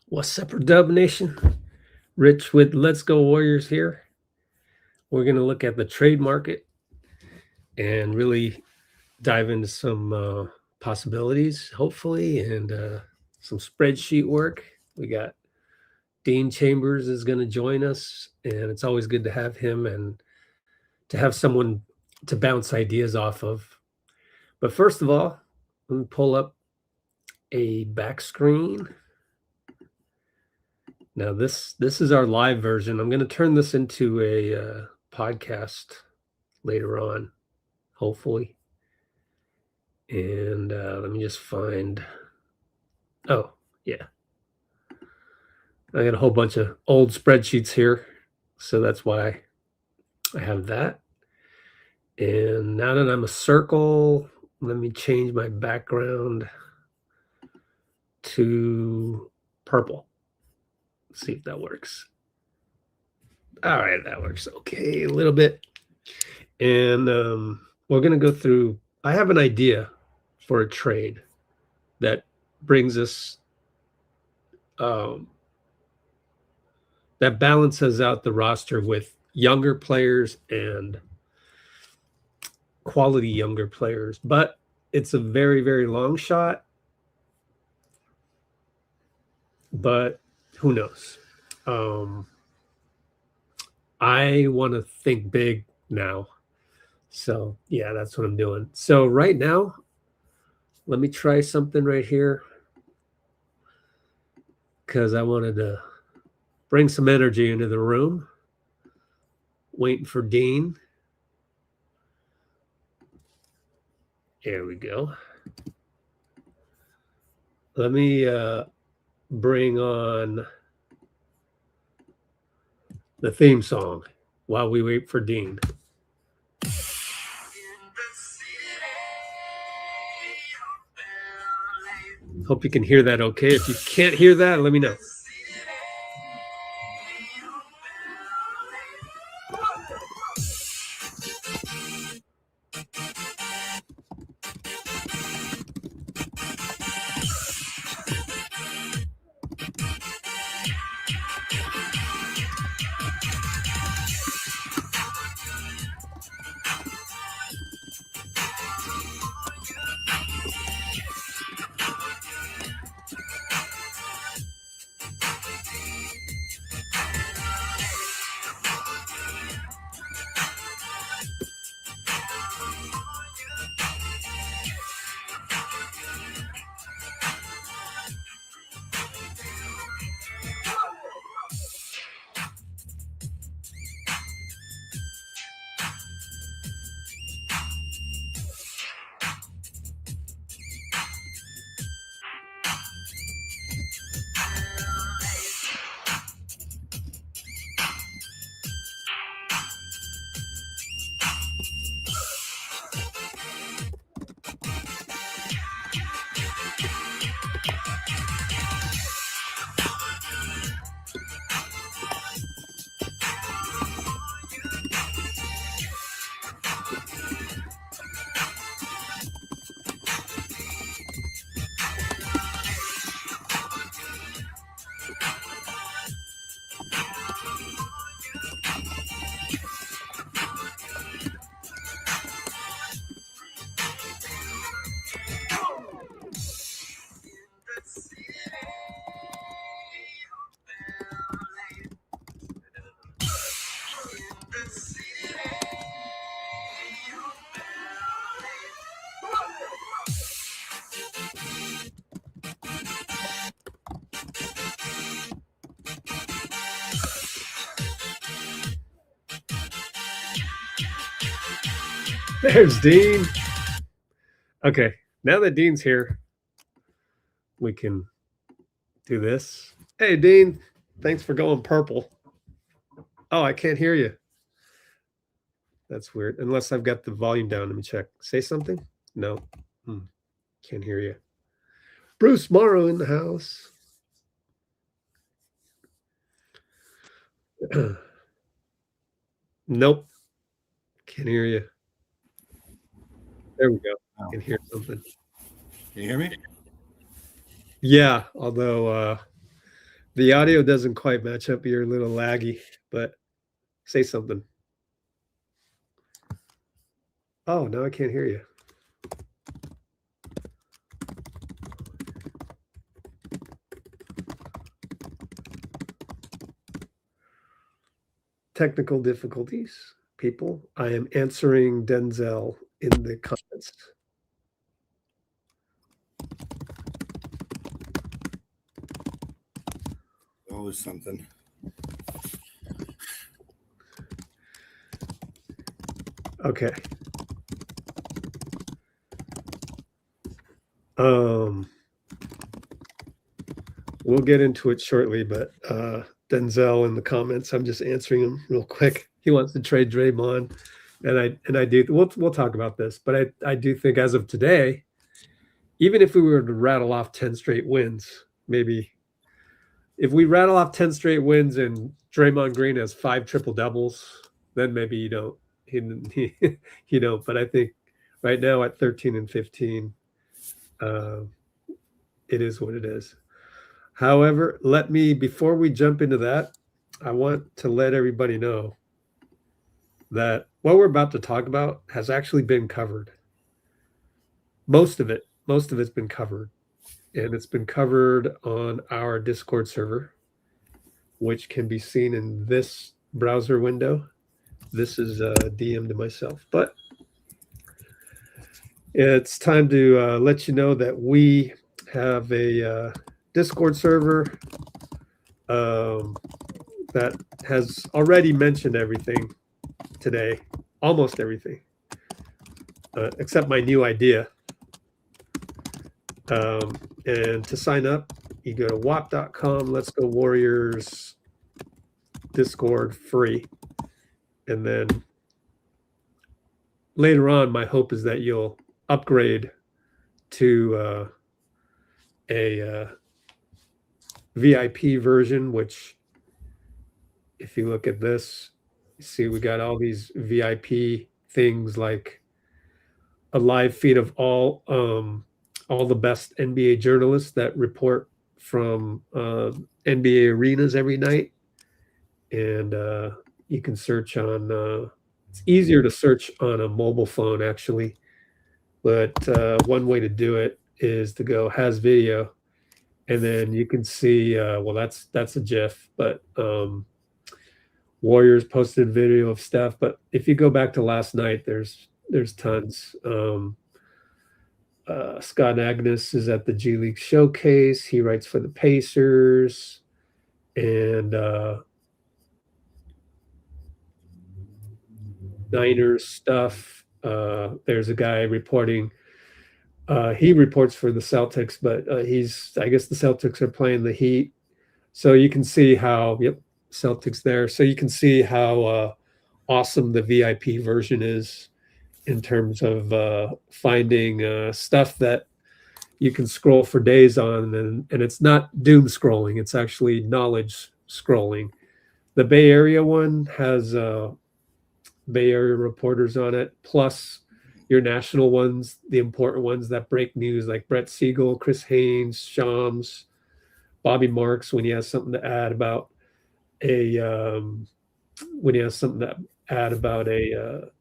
What's up, Dub Nation? Rich with Let's Go Warriors here. We're going to look at the trade market and really dive into some possibilities, hopefully, and some spreadsheet work. We got Dean Chambers is going to join us, and it's always good to have him and to have someone to bounce ideas off of. But first of all, let me pull up a back screen. Now this is our live version. I'm going to turn this into a podcast later on, hopefully. And let me just find. Oh yeah, I got a whole bunch of old spreadsheets here, so that's why I have that. And now that I'm a circle, let me change my background to purple. See if that works. All right, that works okay a little bit. And we're going to go through. I have an idea for a trade that brings us, that balances out the roster with younger players and quality younger players. But it's a very, very long shot. But who knows? I want to think big now. So, yeah, that's what I'm doing. So, right now, let me try something right here because I wanted to bring some energy into the room. Waiting for Dean. There we go. Let me bring on the theme song while we wait for Dean. Hope you can hear that okay. If you can't hear that, let me know. There's Dean. Okay, now that Dean's here, we can do this. Hey, Dean, thanks for going purple. Oh, I can't hear you. That's weird. Unless I've got the volume down. Let me check. Say something? No. Can't hear you. Bruce Morrow in the house. Nope. Can't hear you. There we go. I can hear something. Can you hear me? Yeah, although The audio doesn't quite match up. You're a little laggy, but say something. Oh, no, I can't hear you. Technical difficulties, people. I am answering Denzel in the comments. Always something. Okay. We'll get into it shortly, but Denzel in the comments, I'm just answering him real quick. He wants to trade Draymond, and I do. We'll talk about this, but I do think as of today, even if we were to rattle off 10 straight wins, maybe if we rattle off 10 straight wins and Draymond Green has 5 triple doubles, then maybe you don't. You don't. But I think right now at 13 and 15, it is what it is. However, before we jump into that, I want to let everybody know that what we're about to talk about has actually been covered. Most of it's been covered. And it's been covered on our Discord server, which can be seen in this browser window. This is a DM to myself, but it's time to let you know that we have a Discord server that has already mentioned everything today, almost everything, except my new idea. And to sign up, you go to wap.com, Let's Go Warriors Discord free. And then later on, my hope is that you'll upgrade to a VIP version, which if you look at this, you see we got all these VIP things like a live feed of all the best NBA journalists that report from NBA arenas every night. And you can search on, it's easier to search on a mobile phone actually. But one way to do it is to go has video. And then you can see, well, that's a GIF, but Warriors posted video of stuff. But if you go back to last night, there's tons. Scott Agnes is at the G League Showcase. He writes for the Pacers. And Niners stuff. There's a guy reporting. He reports for the Celtics, but I guess the Celtics are playing the Heat. So you can see how, Celtics there. So you can see how awesome the VIP version is in terms of finding stuff that you can scroll for days on, and it's not doom scrolling. It's actually knowledge scrolling. The Bay Area one has Bay Area reporters on it, plus your national ones, the important ones that break news, like Brett Siegel, Chris Haynes, Shams, Bobby Marks, when he has something to add about a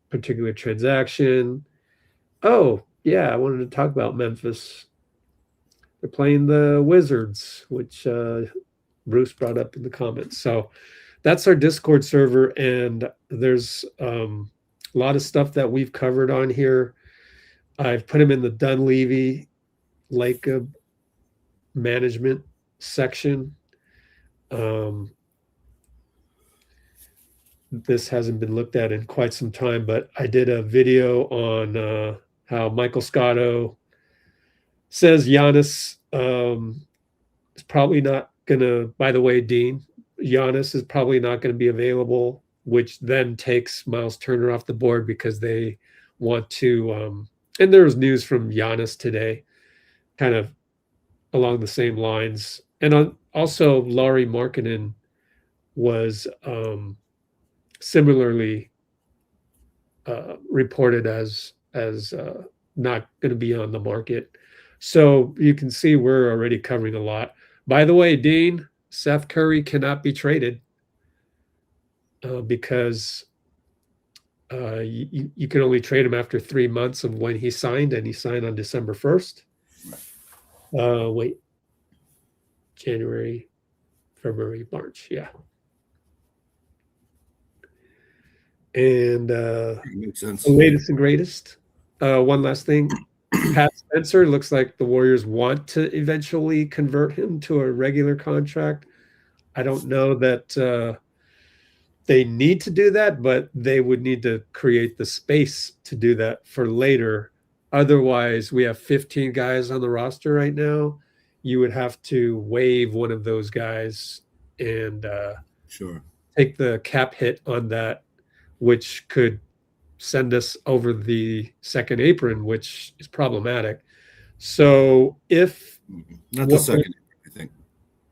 particular transaction. Oh yeah, I wanted to talk about Memphis. They're playing the Wizards, which Bruce brought up in the comments. So that's our Discord server, and there's a lot of stuff that we've covered on here. I've put them in the Dunleavy Lake management section. This hasn't been looked at in quite some time, but I did a video on how Michael Scotto says Giannis is probably not going to, by the way, Dean, Giannis is probably not going to be available, which then takes Miles Turner off the board because they want to, and there was news from Giannis today, kind of along the same lines. And also Lauri Markkanen was similarly reported as not going to be on the market. So you can see we're already covering a lot. By the way, Dean, Seth Curry cannot be traded because you can only trade him after 3 months of when he signed, and he signed on December 1st. Wait, January, February, March, yeah. And Makes sense. the latest and greatest. One last thing. Pat Spencer looks like the Warriors want to eventually convert him to a regular contract. I don't know that they need to do that, but they would need to create the space to do that for later. Otherwise, we have 15 guys on the roster right now. You would have to waive one of those guys and Sure. take the cap hit on that, which could send us over the second apron, which is problematic. So if not the second apron, I think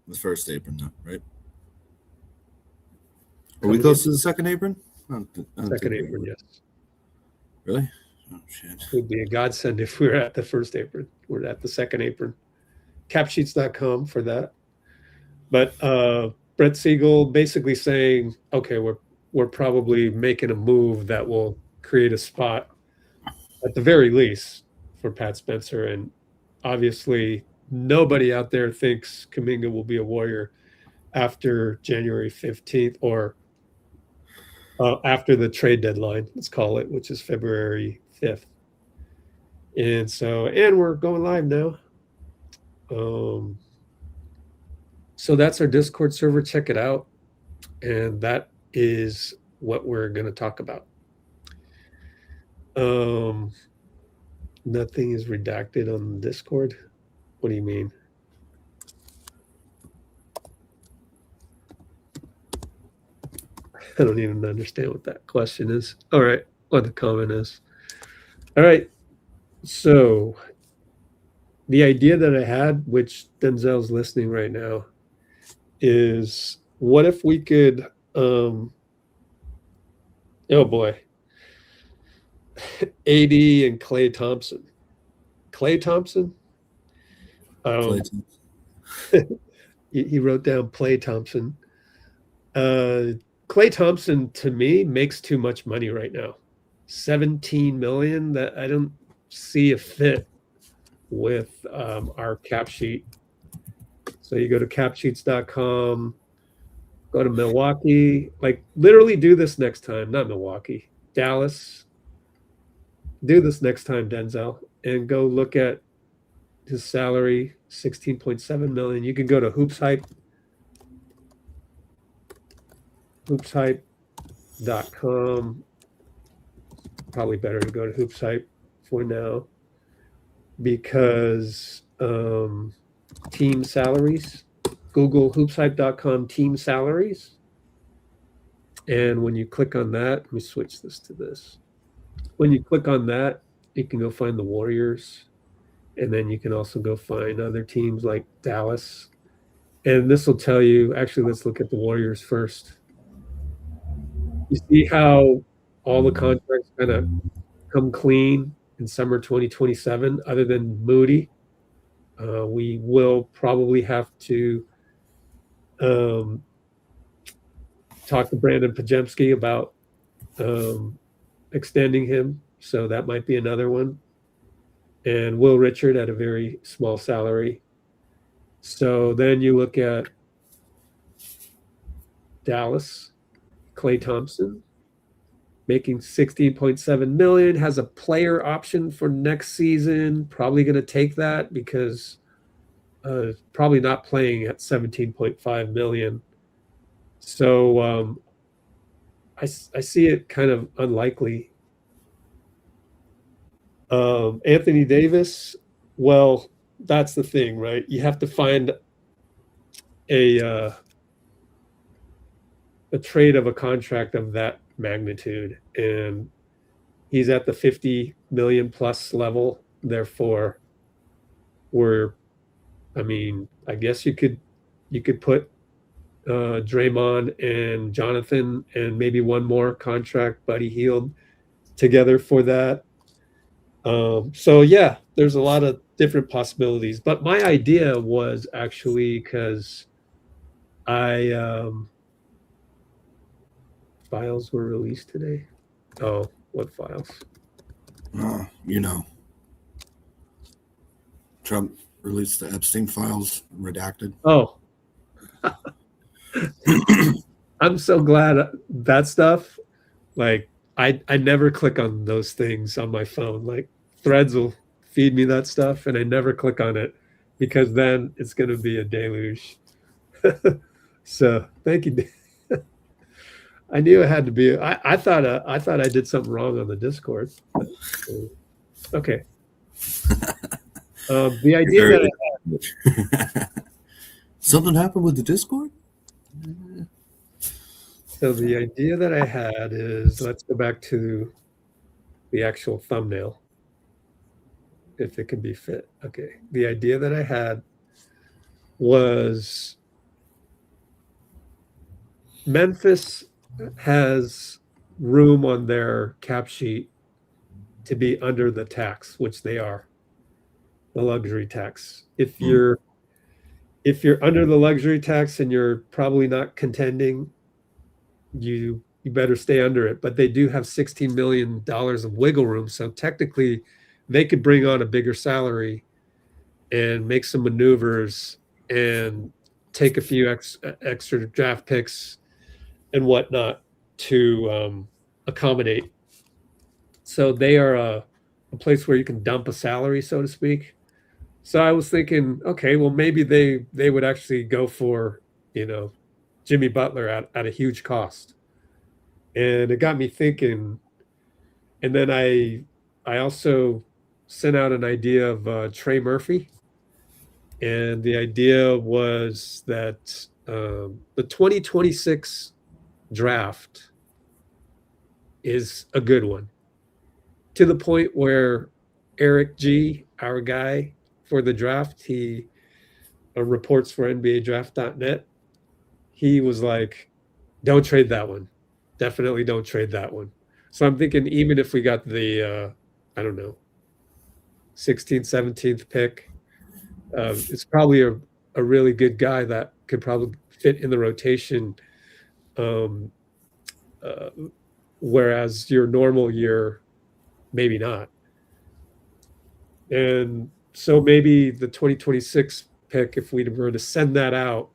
the first apron, though, right? Are we close to the second apron? Second apron, yes. Really? Oh shit! It would be a godsend if we were at the first apron. We're at the second apron. Capsheets.com for that. But Brett Siegel basically saying, okay, we're probably making a move that will create a spot at the very least for Pat Spencer. And obviously nobody out there thinks Kuminga will be a Warrior after January 15th or after the trade deadline, let's call it, which is February 5th. And we're going live now. So that's our Discord server. Check it out. And that is what we're going to talk about. Nothing is redacted on Discord. What do you mean? I don't even understand what that question is. All right, what the comment is. All right, so the idea that I had, which Denzel's listening right now, is what if we could, oh boy, AD and Klay Thompson. Klay Thompson? He wrote down Klay Thompson. Klay Thompson, to me, makes too much money right now. $17 million, that I don't see a fit with our cap sheet. So you go to capsheets.com, go to Milwaukee, like literally do this next time, not Milwaukee, Dallas. Do this next time, Denzel, and go look at his salary, $16.7 million. You can go to hoopshype.com. Probably better to go to hoopshype for now because team salaries. Google hoopshype.com team salaries. And when you click on that, let me switch this to this. When you click on that, you can go find the Warriors. And then you can also go find other teams like Dallas. And this will tell you, actually, let's look at the Warriors first. You see how all the contracts kind of come clean in summer 2027, other than Moody. We will probably have to talk to Brandon Pajemski about extending him. So that might be another one. And Will Richard at a very small salary. So then you look at Dallas, Klay Thompson, making $16.7 million, has a player option for next season. Probably going to take that because probably not playing at $17.5 million. So I see it kind of unlikely. Anthony Davis, well, that's the thing, right? You have to find a trade of a contract of that magnitude, and he's at the 50 million plus level. Therefore, I guess you could put Draymond and Jonathan and maybe one more contract, Buddy Hield, together for that. So yeah, there's a lot of different possibilities. But my idea was actually because I files were released today. Oh, what files? You know, Trump released the Epstein files, redacted. Oh, I'm so glad that stuff. Like, I never click on those things on my phone. Like, Threads will feed me that stuff, and I never click on it because then it's going to be a deluge. So thank you. I knew it had to be. I thought I did something wrong on the Discord. Okay. The idea that Something happened with the Discord? so the idea that I had is, let's go back to the actual thumbnail, if it can be fit. Okay. The idea that I had was Memphis has room on their cap sheet to be under the tax, which they are, the luxury tax. If you're under the luxury tax and you're probably not contending, you better stay under it. But they do have $16 million of wiggle room, so technically they could bring on a bigger salary and make some maneuvers and take a few extra draft picks and whatnot to accommodate. So they are a place where you can dump a salary, so to speak. So I was thinking, okay, well, maybe they would actually go for, Jimmy Butler at a huge cost. And it got me thinking. And then I also sent out an idea of Trey Murphy. And the idea was that the 2026 draft is a good one, to the point where Eric G, our guy for the draft, he reports for NBADraft.net. He was like, don't trade that one. Definitely don't trade that one. So I'm thinking, even if we got the, I don't know, 16th, 17th pick, it's probably a really good guy that could probably fit in the rotation. Um, uh, Whereas your normal year, maybe not. And so maybe the 2026 pick, if we were to send that out,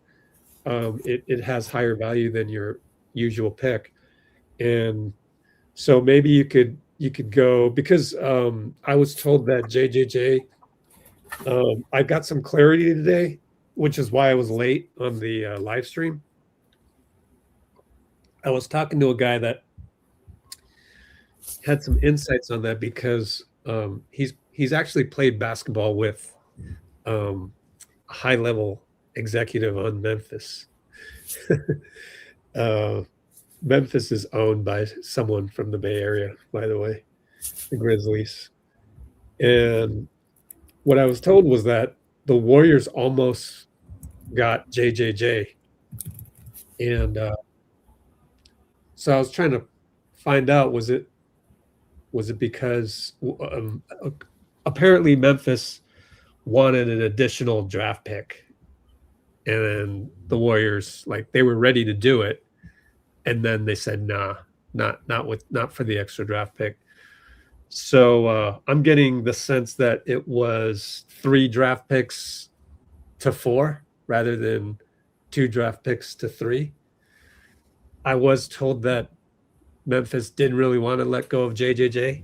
it has higher value than your usual pick. And so maybe you could go, because I was told that JJJ, I got some clarity today, which is why I was late on the live stream. I was talking to a guy that had some insights on that, because he's actually played basketball with a high level executive on Memphis. Memphis is owned by someone from the Bay Area, by the way, the Grizzlies. And what I was told was that the Warriors almost got JJJ. And so I was trying to find out, was it because apparently Memphis wanted an additional draft pick, and then the Warriors, like, they were ready to do it, and then they said, nah, not for the extra draft pick. So I'm getting the sense that it was 3 draft picks to 4 rather than 2 draft picks to 3. I was told that Memphis didn't really want to let go of JJJ.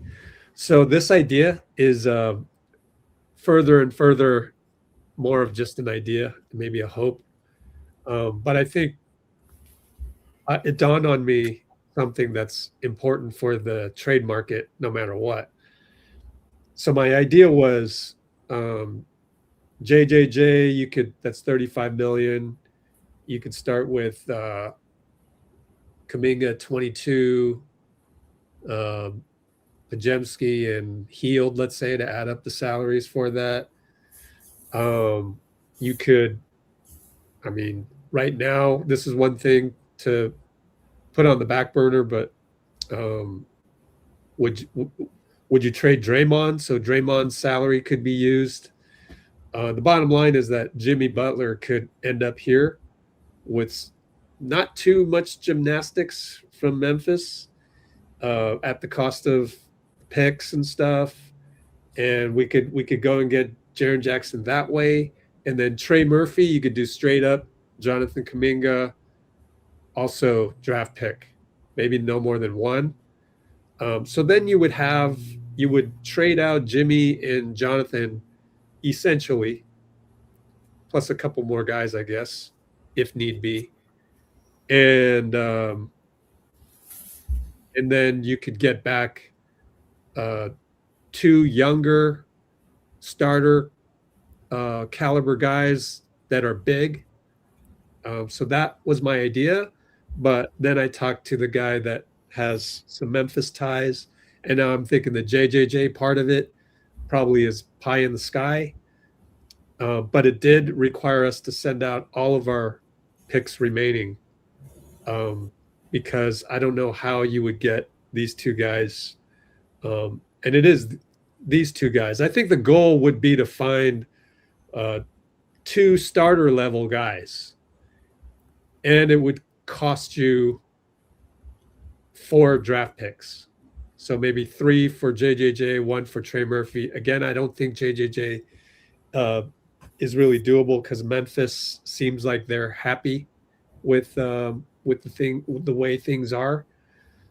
So this idea is further and further more of just an idea, maybe a hope. But I think it dawned on me something that's important for the trade market, no matter what. So my idea was JJJ, that's 35 million. You could start with Kuminga 22, Pajemski and Heald, let's say, to add up the salaries for that. You could, I mean, right now, this is one thing to put on the back burner, but would you trade Draymond? So Draymond's salary could be used. The bottom line is that Jimmy Butler could end up here, with not too much gymnastics from Memphis at the cost of picks and stuff, and we could go and get Jaren Jackson that way, and then Trey Murphy you could do straight up Jonathan Kuminga, also draft pick, maybe no more than one. So then you would trade out Jimmy and Jonathan essentially, plus a couple more guys, I guess, if need be, and then you could get back two younger starter caliber guys that are big. So that was my idea. But then I talked to the guy that has some Memphis ties. And now I'm thinking the JJJ part of it probably is pie in the sky. But it did require us to send out all of our picks remaining because I don't know how you would get these two guys. And it is these two guys. I think the goal would be to find two starter level guys, and it would cost you 4 draft picks. So maybe 3 for JJJ, 1 for Trey Murphy. Again, I don't think JJJ is really doable because Memphis seems like they're happy with the way things are.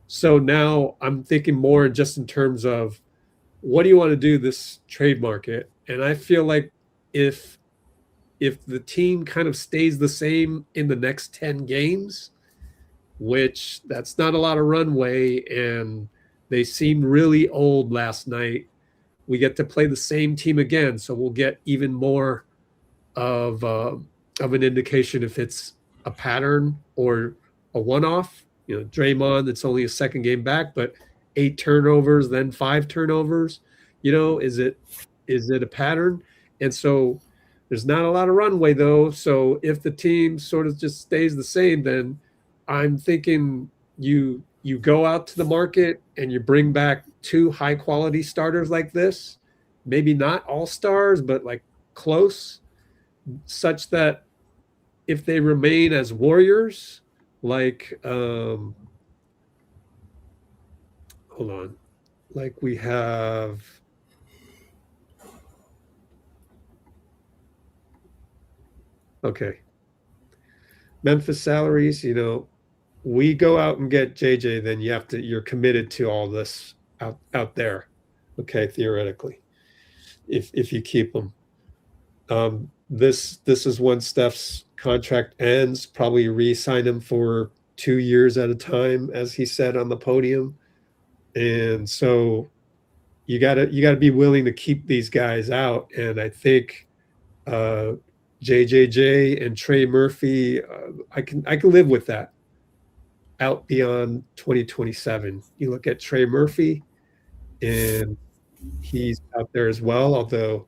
So now I'm thinking more just in terms of what do you want to do this trade market? And I feel like if the team kind of stays the same in the next 10 games, which that's not a lot of runway, and they seemed really old last night, we get to play the same team again, so we'll get even more of an indication if it's a pattern or a one-off. You know, Draymond, it's only a second game back, but 8 turnovers, then 5 turnovers. You know, is it a pattern? And so there's not a lot of runway though. So if the team sort of just stays the same, then I'm thinking you go out to the market and you bring back 2 high quality starters like this, maybe not all stars, but like close, such that if they remain as warriors, like hold on, like we have okay, Memphis salaries, you know, we go out and get JJ, then you're committed to all this out there. Okay, theoretically, if you keep them. This is when Steph's contract ends, probably re-sign him for 2 years at a time, as he said on the podium. And so you gotta be willing to keep these guys out. And I think JJJ and Trey Murphy, I can live with that out beyond 2027. You look at Trey Murphy, and he's out there as well, although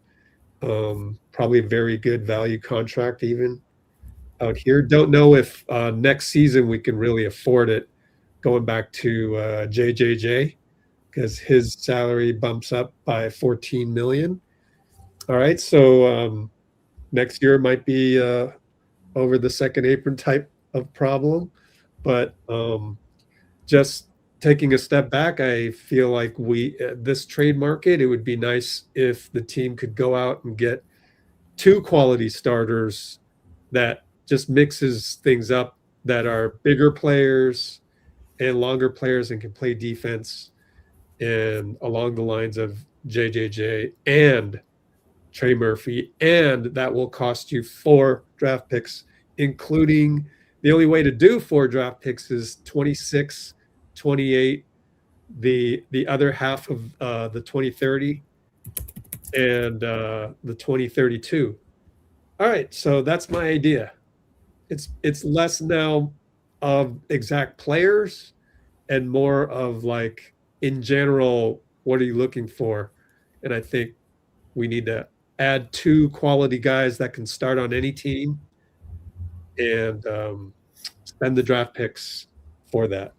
probably a very good value contract even out here. Don't know if next season we can really afford it, going back to JJJ, because his salary bumps up by 14 million. All right, so next year might be over the second apron type of problem, but just taking a step back, I feel like this trade market, it would be nice if the team could go out and get 2 quality starters that just mixes things up, that are bigger players and longer players and can play defense, and along the lines of JJJ and Trey Murphy, and that will cost you 4 draft picks, including the only way to do 4 draft picks is 26, 28, the other half of the 2030 and the 2032. All right, so that's my idea. It's less now of exact players and more of like, in general, what are you looking for? And I think we need to add 2 quality guys that can start on any team, and spend the draft picks for that.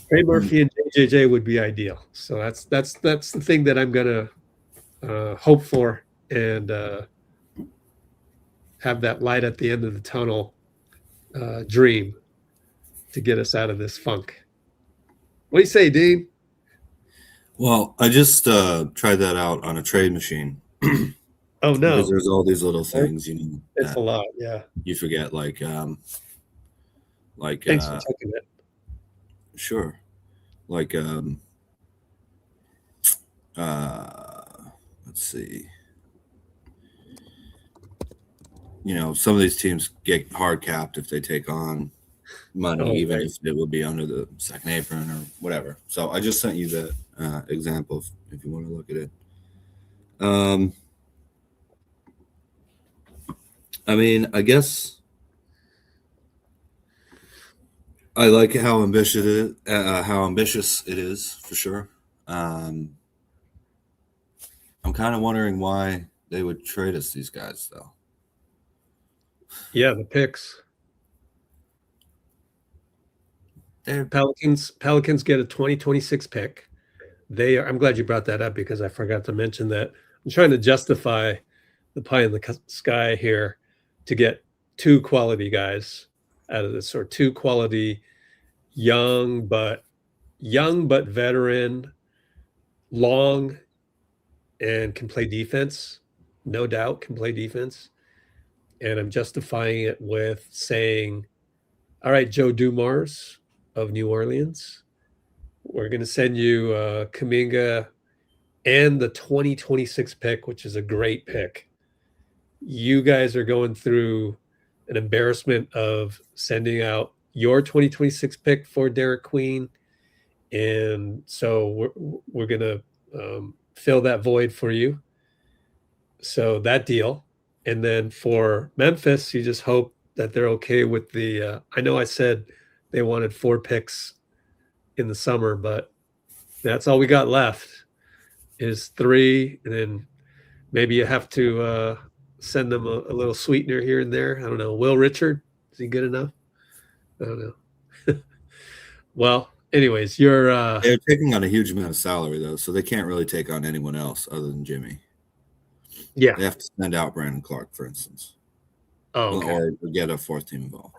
Trey Murphy and JJJ would be ideal. So that's the thing that I'm gonna hope for and have that light at the end of the tunnel dream to get us out of this funk. What do you say, Dean? Well, I just tried that out on a trade machine. Oh no, because there's all these little things it's a lot. Yeah, you forget, like thanks for checking it. sure, like let's see, some of these teams get hard capped if they take on money, even if it would be under the second apron or whatever. So I just sent you the example if you want to look at it. I mean, I guess I like how ambitious it is for sure. I'm kind of wondering why they would trade us these guys, though. Yeah, the picks. Pelicans get a 2026 pick. I'm glad you brought that up because I forgot to mention that. I'm trying to justify the pie in the sky here to get two quality guys out of this, or two quality young but veteran, long, and can play defense, no doubt can play defense. And I'm justifying it with saying, all right, Joe Dumars of New Orleans, we're going to send you Kuminga and the 2026 pick, which is a great pick. You guys are going through an embarrassment of sending out your 2026 pick for Derek Queen. And so we're going to fill that void for you. So that deal. And then for Memphis, you just hope that they're okay with the I know I said they wanted 4 picks in the summer, but that's all we got left is 3. And then maybe you have to send them a little sweetener here and there. I don't know. Will Richard, is he good enough? I don't know. Well, anyways, they're taking on a huge amount of salary, though, so they can't really take on anyone else other than Jimmy. Yeah. They have to send out Brandon Clark, for instance. Oh, okay. Or get a 4th team involved.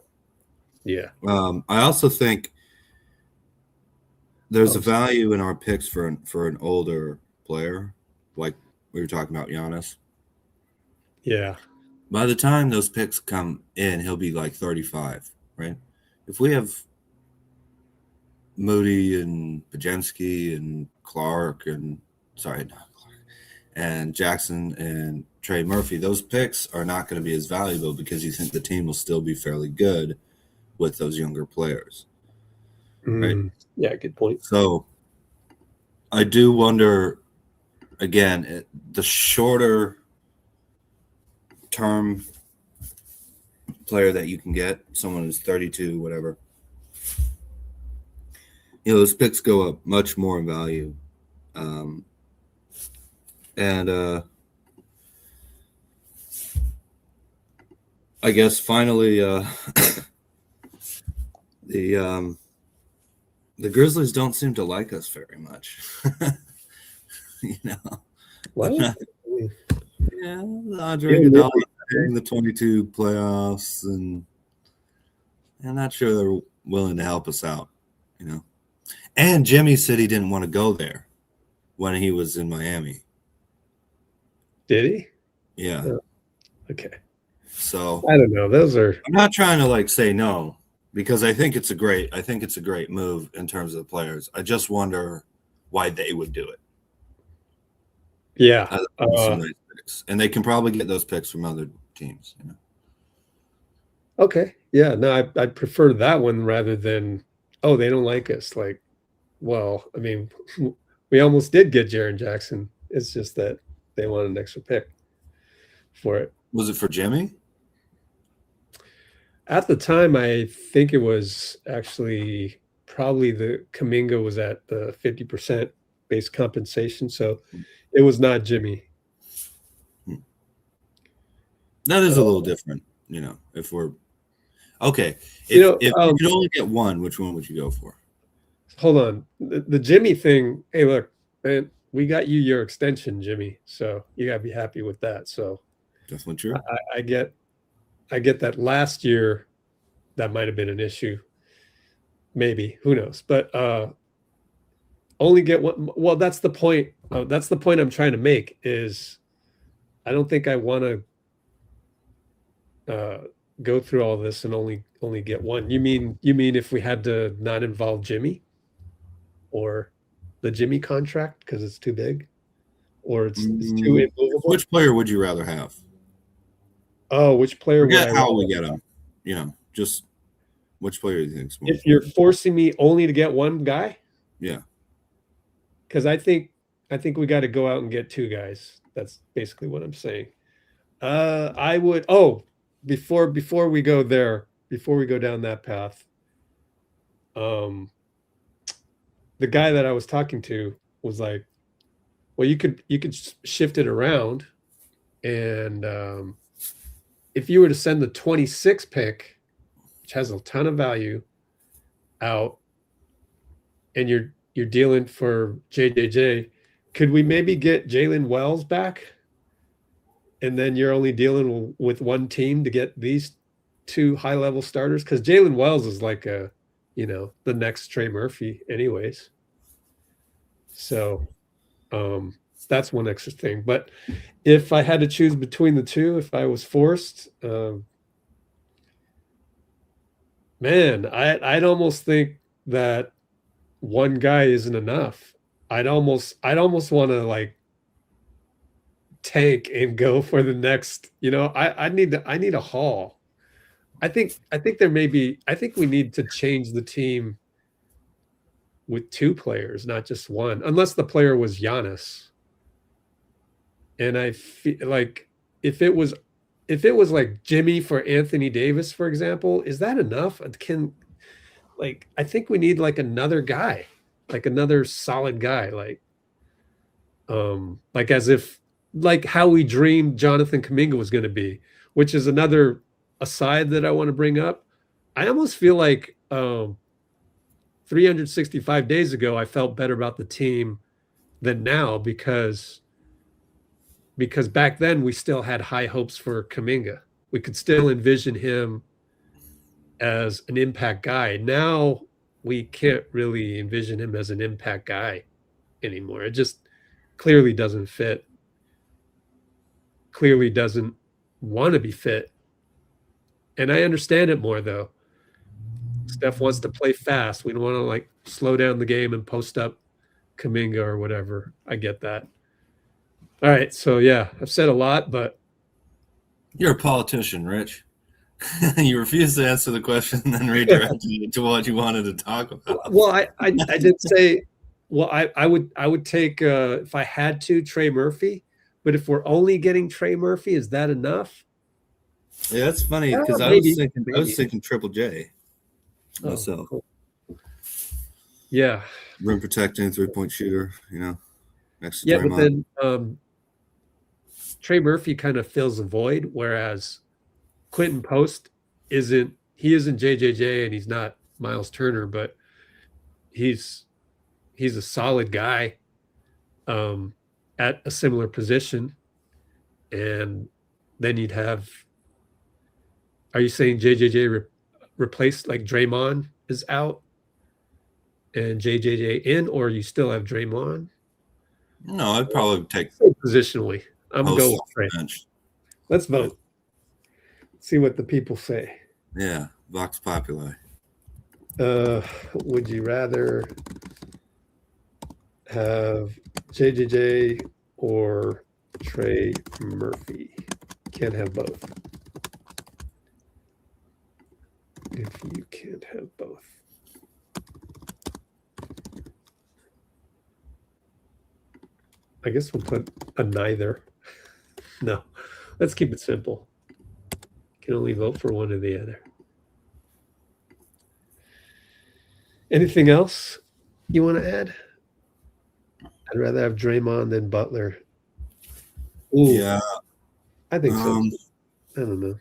Yeah. I also think there's a value in our picks for an older player, like we were talking about Giannis. Yeah. By the time those picks come in, he'll be like 35, right? If we have Moody and Pajemski and Clark and Jackson and Trey Murphy, those picks are not going to be as valuable because you think the team will still be fairly good with those younger players. Right? Yeah, good point. So I do wonder, again, the shorter term player that you can get, someone who's 32, whatever, those picks go up much more in value. And I guess finally, the Grizzlies don't seem to like us very much. What? Yeah, Andre Iguodala during the 22 playoffs, and I'm not sure they're willing to help us out. And Jimmy said he didn't want to go there when he was in Miami. Did he? Yeah. Oh, okay. So I don't know. I'm not trying to say no, because I think it's a great move in terms of the players. I just wonder why they would do it. Yeah. Some nice picks. And they can probably get those picks from other teams. Okay. Yeah. No, I prefer that one rather than, they don't like us. Well, I mean, we almost did get Jaren Jackson. It's just that they wanted an extra pick for it. Was it for Jimmy? At the time, I think it was actually probably the Kuminga was at the 50% base compensation. So it was not Jimmy. That is a little different, if we're okay. If you could only get one, which one would you go for? Hold on. The Jimmy thing, hey, look, man, we got you your extension, Jimmy. So you got to be happy with that. So definitely true. I get I get that last year that might have been an issue. Maybe, who knows? But only get one. Well, that's the point. That's the point I'm trying to make. Is I don't think I want to go through all this and only get one. You mean if we had to not involve Jimmy, or the Jimmy contract because it's too big, or it's too immovable? Which player would you rather have? Oh, which player Forget would I how rather we get him. You know, just which player do you think is more? If you're forcing me only to get one guy, yeah, because I think we got to go out and get two guys. That's basically what I'm saying. I would. Oh, before we go there, before we go down that path, the guy that I was talking to was like, "Well, you could shift it around, and if you were to send the 26 pick, which has a ton of value, out, and you're dealing for JJJ, could we maybe get Jalen Wells back? And then you're only dealing with one team to get these two high-level starters? Because Jalen Wells is like the next Trey Murphy anyways. So that's one extra thing. But if I had to choose between the two, if I was forced, man, I'd almost think that one guy isn't enough. I'd almost want to like tank and go for the next. I need a haul. I think we need to change the team with two players, not just one, unless the player was Giannis. And I feel like if it was like Jimmy for Anthony Davis, for example, is that enough? I think we need like another guy, like another solid guy, like as if like how we dreamed Jonathan Kuminga was going to be, which is another aside that I want to bring up. I almost feel like 365 days ago, I felt better about the team than now because back then we still had high hopes for Kuminga. We could still envision him as an impact guy. Now we can't really envision him as an impact guy anymore. It just clearly doesn't fit. Clearly doesn't want to be fit. And I understand it more though. Steph wants to play fast. We don't want to like slow down the game and post up Kuminga or whatever. I get that. All right. So yeah, I've said a lot, but you're a politician, Rich. You refused to answer the question and then redirected it to what you wanted to talk about. Well, I did say, well, I would take if I had to Trey Murphy, but if we're only getting Trey Murphy, is that enough? Yeah, that's funny because I was thinking Triple J myself. Cool. Yeah, rim protecting, 3-point shooter. Next to Draymond. But then Trey Murphy kind of fills a void, whereas Quentin Post isn't JJJ and he's not Miles Turner, but he's a solid guy at a similar position. And then you'd have, are you saying JJJ replaced, like Draymond is out and JJJ in, or you still have Draymond? No, I'd probably take positionally. I'm going with Trey. Let's vote. See what the people say. Yeah, Vox Populi. Would you rather have JJJ or Trey Murphy? Can't have both. If you can't have both. I guess we'll put a neither. No, let's keep it simple. Can only vote for one or the other. Anything else you want to add? I'd rather have Draymond than Butler. Ooh, yeah, I think so. I don't know.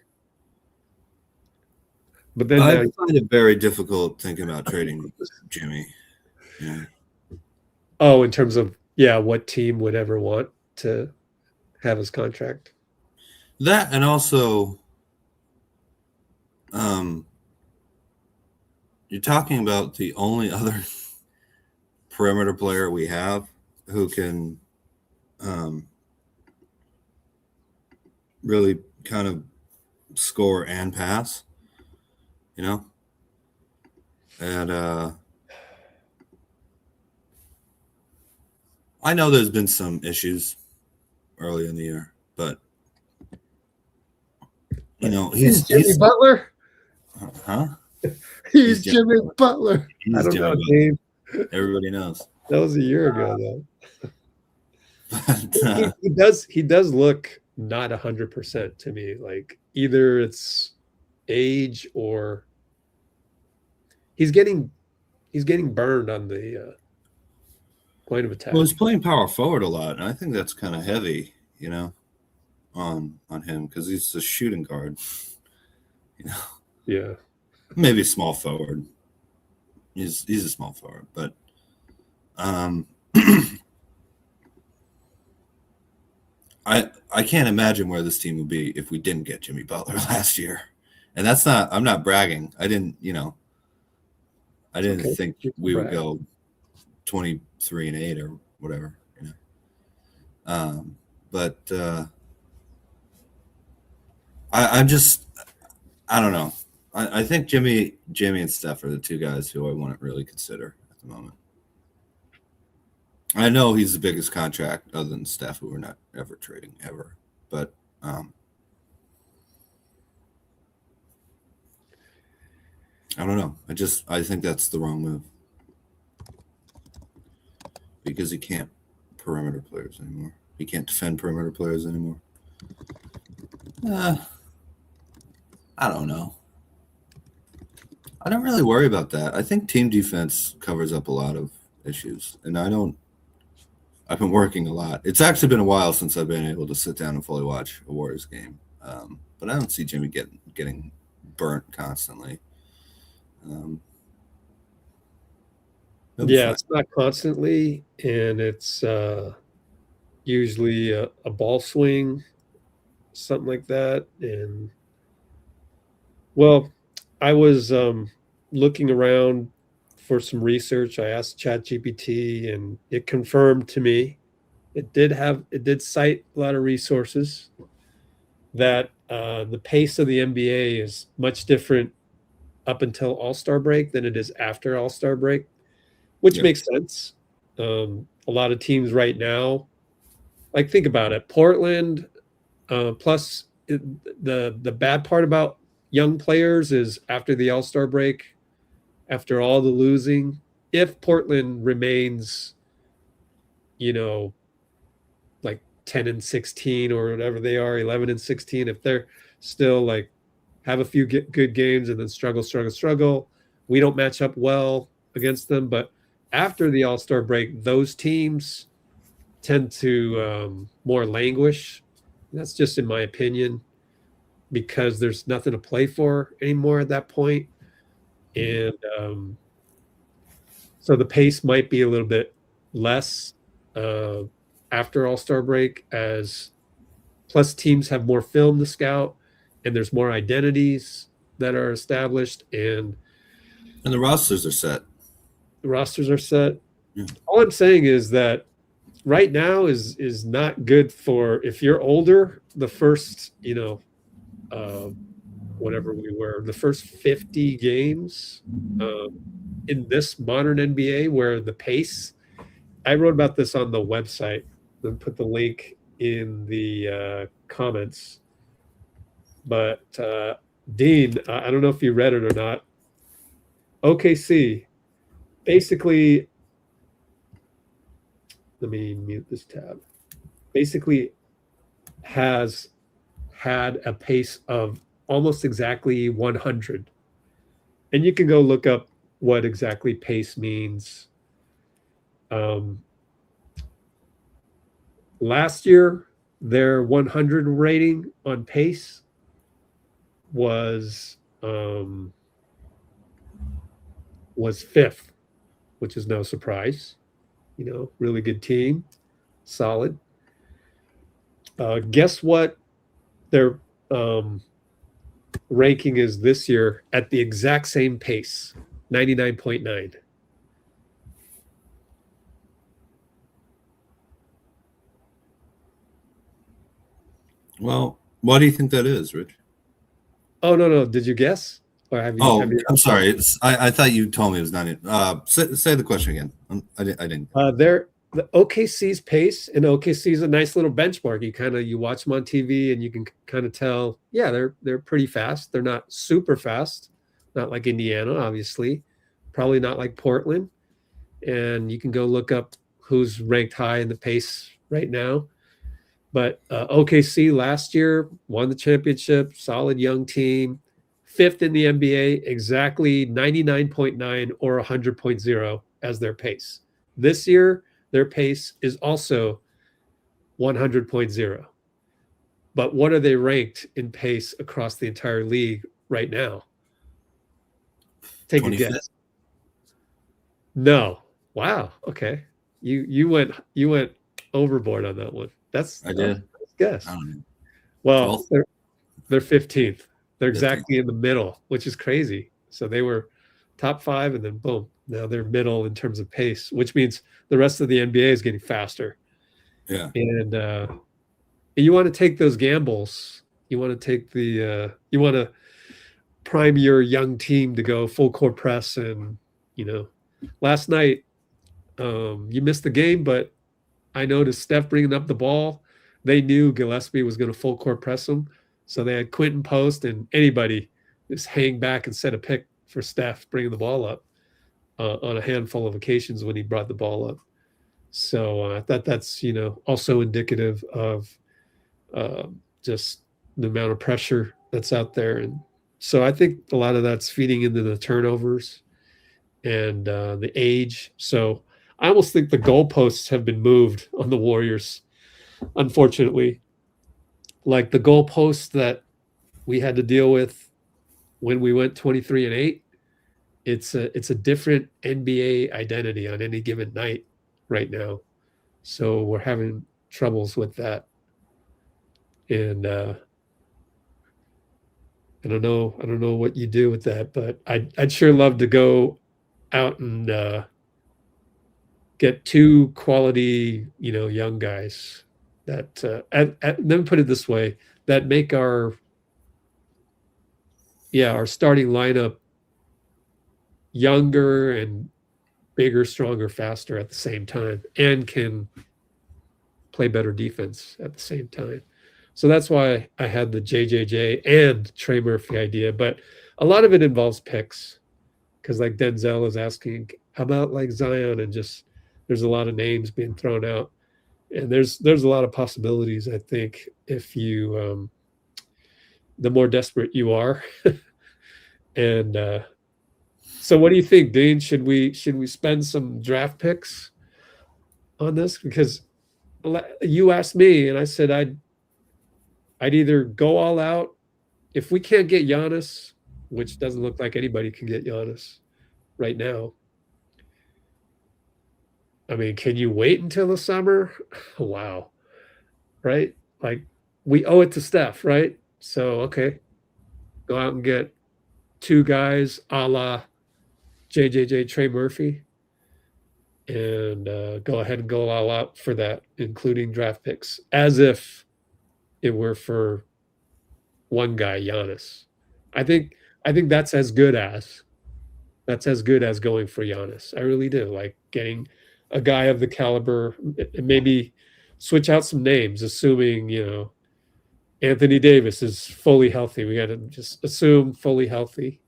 But then I find it very difficult thinking about trading Jimmy. Yeah. Oh, in terms of what team would ever want to have his contract? That, and also you're talking about the only other perimeter player we have who can really kind of score and pass, you know? And I know there's been some issues early in the year, but you know, he's Jimmy Butler. Huh? He's Jimmy Butler. He's I don't Jimmy know, Butler. Dave. Everybody knows. That was a year ago, though. But, he does look not 100% to me. Like either it's age or he's getting burned on the point of attack. well, he's playing power forward a lot, and I think that's kind of heavy, you know, on him because he's a shooting guard. You know, Yeah. maybe small forward. He's a small forward, but I can't imagine where this team would be if we didn't get Jimmy Butler last year. And that's not, I'm not bragging. I didn't think we would go 23-8 or whatever, you know. But I don't know. I think Jimmy and Steph are the two guys who I want to really consider at the moment. I know he's the biggest contract other than Steph, who we're not ever trading ever. But I don't know. I think that's the wrong move because he can't perimeter players anymore. He can't defend perimeter players anymore. I don't know. I don't really worry about that. I think team defense covers up a lot of issues, and I've been working a lot. It's actually been a while since I've been able to sit down and fully watch a Warriors game, but I don't see Jimmy getting burnt constantly. Yeah, it's not constantly, and it's usually a ball swing, something like that. And well, I was looking around for some research. I asked ChatGPT, and it confirmed to me it did cite a lot of resources that the pace of the NBA is much different up until All-Star break than it is after All-Star break, which makes sense. A lot of teams right now, like think about it, Portland. Plus, the bad part about young players is after the All-Star break, after all the losing, if Portland remains, like 10-16 or whatever they are, 11-16, if they're still like have a few good games and then struggle, we don't match up well against them. But after the All-Star break, those teams tend to more languish. That's just in my opinion, because there's nothing to play for anymore at that point. And so the pace might be a little bit less after All-Star break, as plus teams have more film to scout and there's more identities that are established and the rosters are set. The rosters are set. Yeah. All I'm saying is that right now is not good for, if you're older, the first, whatever we were, the first 50 games in this modern NBA where the pace, I wrote about this on the website and put the link in the comments. But Dean, I don't know if you read it or not. OKC basically, let me mute this tab, basically has had a pace of almost exactly 100. And you can go look up what exactly pace means. Last year, their 100 rating on pace was fifth, which is no surprise. Really good team, solid. Guess what their ranking is this year at the exact same pace, 99.9. Well, why do you think that is, Rich? Oh, no. Did you guess? Or have you? Oh, I'm sorry. I thought you told me it was 90. Say the question again. I didn't. The OKC's pace, and OKC is a nice little benchmark. You watch them on TV and you can kind of tell, yeah, they're pretty fast. They're not super fast, not like Indiana, obviously, probably not like Portland. And you can go look up who's ranked high in the pace right now. But OKC last year won the championship, solid young team, fifth in the NBA, exactly 99.9 or 100.0 as their pace. This year, their pace is also 100.0. But what are they ranked in pace across the entire league right now? Take 25th? a guess. No. Wow. Okay. You went overboard on that one. I did. Guess. I don't know. Well, they're 15th. They're 15th. exactly in the middle, which is crazy. So they were top 5 and then boom. Now they're middle in terms of pace, which means the rest of the NBA is getting faster. Yeah. And you want to take those gambles. You want to take you want to prime your young team to go full court press. And, last night you missed the game, but I noticed Steph bringing up the ball. They knew Gillespie was going to full court press him. So they had Quentin post and anybody just hang back and set a pick for Steph bringing the ball up on a handful of occasions when he brought the ball up. So I thought that's, also indicative of just the amount of pressure that's out there. And so I think a lot of that's feeding into the turnovers and the age. So I almost think the goalposts have been moved on the Warriors, unfortunately. Like the goalposts that we had to deal with when we went 23-8, it's a different NBA identity on any given night right now. So we're having troubles with that. And I don't know what you do with that, but I'd sure love to go out and get 2 quality, young guys that let me put it this way, that make our starting lineup younger and bigger, stronger, faster at the same time, and can play better defense at the same time. So that's why I had the JJJ and Trey Murphy idea, but a lot of it involves picks, because like Denzel is asking, how about like Zion, and just there's a lot of names being thrown out, and there's a lot of possibilities. I think if you the more desperate you are, and so what do you think, Dean? Should we spend some draft picks on this? Because you asked me, and I said I'd either go all out if we can't get Giannis, which doesn't look like anybody can get Giannis right now. I mean, can you wait until the summer? Wow. Right? Like we owe it to Steph, right? So, okay, go out and get 2 guys a la JJJ Trey Murphy and go ahead and go all out for that, including draft picks, as if it were for one guy, Giannis. I think that's as good as going for Giannis. I really do. Like getting a guy of the caliber, and maybe switch out some names, assuming, Anthony Davis is fully healthy. We got to just assume fully healthy.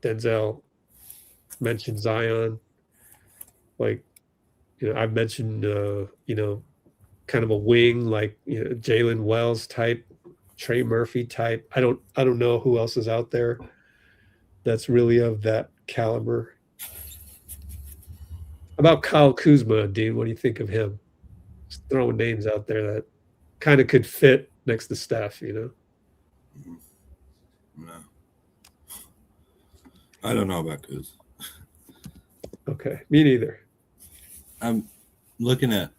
Denzel mentioned Zion. Like, I've mentioned, kind of a wing, like, Jalen Wells type, Trey Murphy type. I don't know who else is out there that's really of that caliber. About Kyle Kuzma, Dean, what do you think of him? Just throwing names out there that kind of could fit next to Steph, No. I don't know about Kuz. Okay, me neither. I'm looking at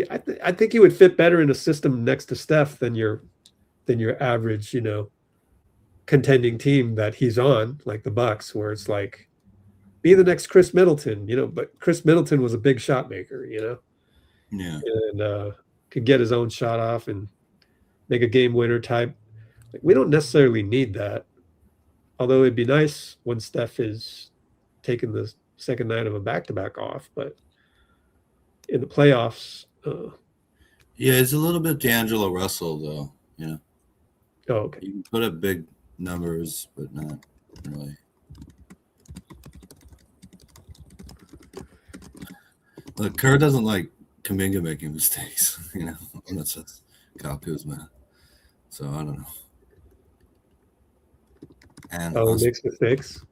I think he would fit better in a system next to Steph than your average, contending team that he's on, like the Bucks, where it's like be the next Chris Middleton, but Chris Middleton was a big shot maker, Yeah. and could get his own shot off and make a game winner type. Like, we don't necessarily need that. Although it'd be nice when Steph is taking the second night of a back-to-back off, but in the playoffs, Yeah, it's a little bit D'Angelo Russell, though. oh, okay. You can put up big numbers, but not really. Look, Kerr doesn't like Kuminga making mistakes. That's just Kyle Kuzma. So I don't know. And He makes mistakes.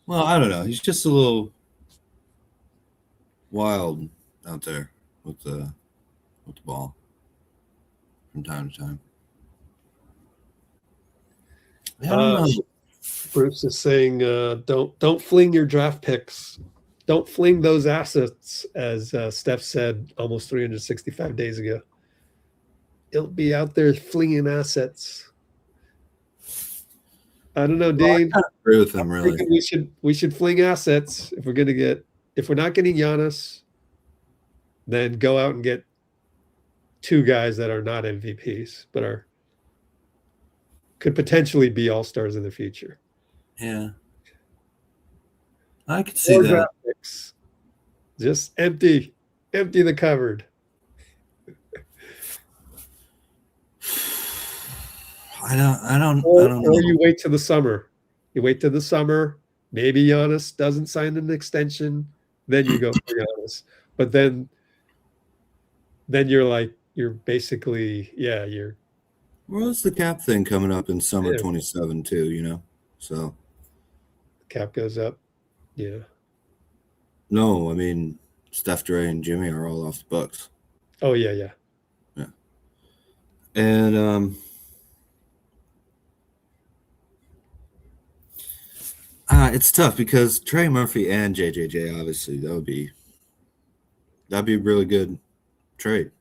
Well, I don't know. He's just a little wild out there with the ball from time to time. I don't know. Bruce is saying, don't fling your draft picks. Don't fling those assets, as Steph said almost 365 days ago. He'll be out there flinging assets. I don't know, Dave. I agree with him, really. We should fling assets if we're not getting Giannis, then go out and get two guys that are not MVPs, but could potentially be all-stars in the future. Yeah. I could see that. Draft picks. Just empty the cupboard. I don't Or know. you wait till the summer. You wait till the summer. Maybe Giannis doesn't sign an extension. Then you go for Giannis. But then you're basically, you're. Well, it's the cap thing coming up in summer 27 too, so. Cap goes up. Yeah. No, I mean, Steph, Dre, and Jimmy are all off the books. Oh, yeah. And it's tough because Trey Murphy and JJJ, obviously, that'd be a really good trade,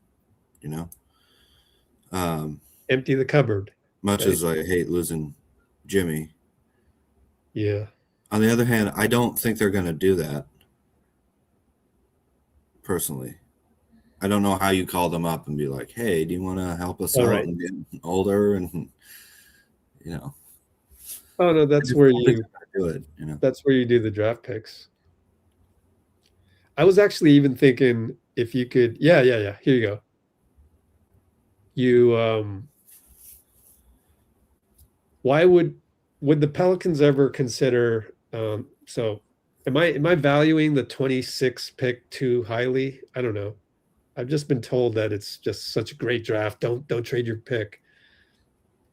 Empty the cupboard. Much as I hate losing Jimmy. Yeah. On the other hand, I don't think they're going to do that. Personally, I don't know how you call them up and be like, "Hey, do you want to help us out and get older?" And Oh no, that's where you do it. That's where you do the draft picks. I was actually even thinking if you could, yeah. Here you go. Why would the Pelicans ever consider? So, am I valuing the 26 pick too highly? I don't know. I've just been told that it's just such a great draft. Don't trade your pick.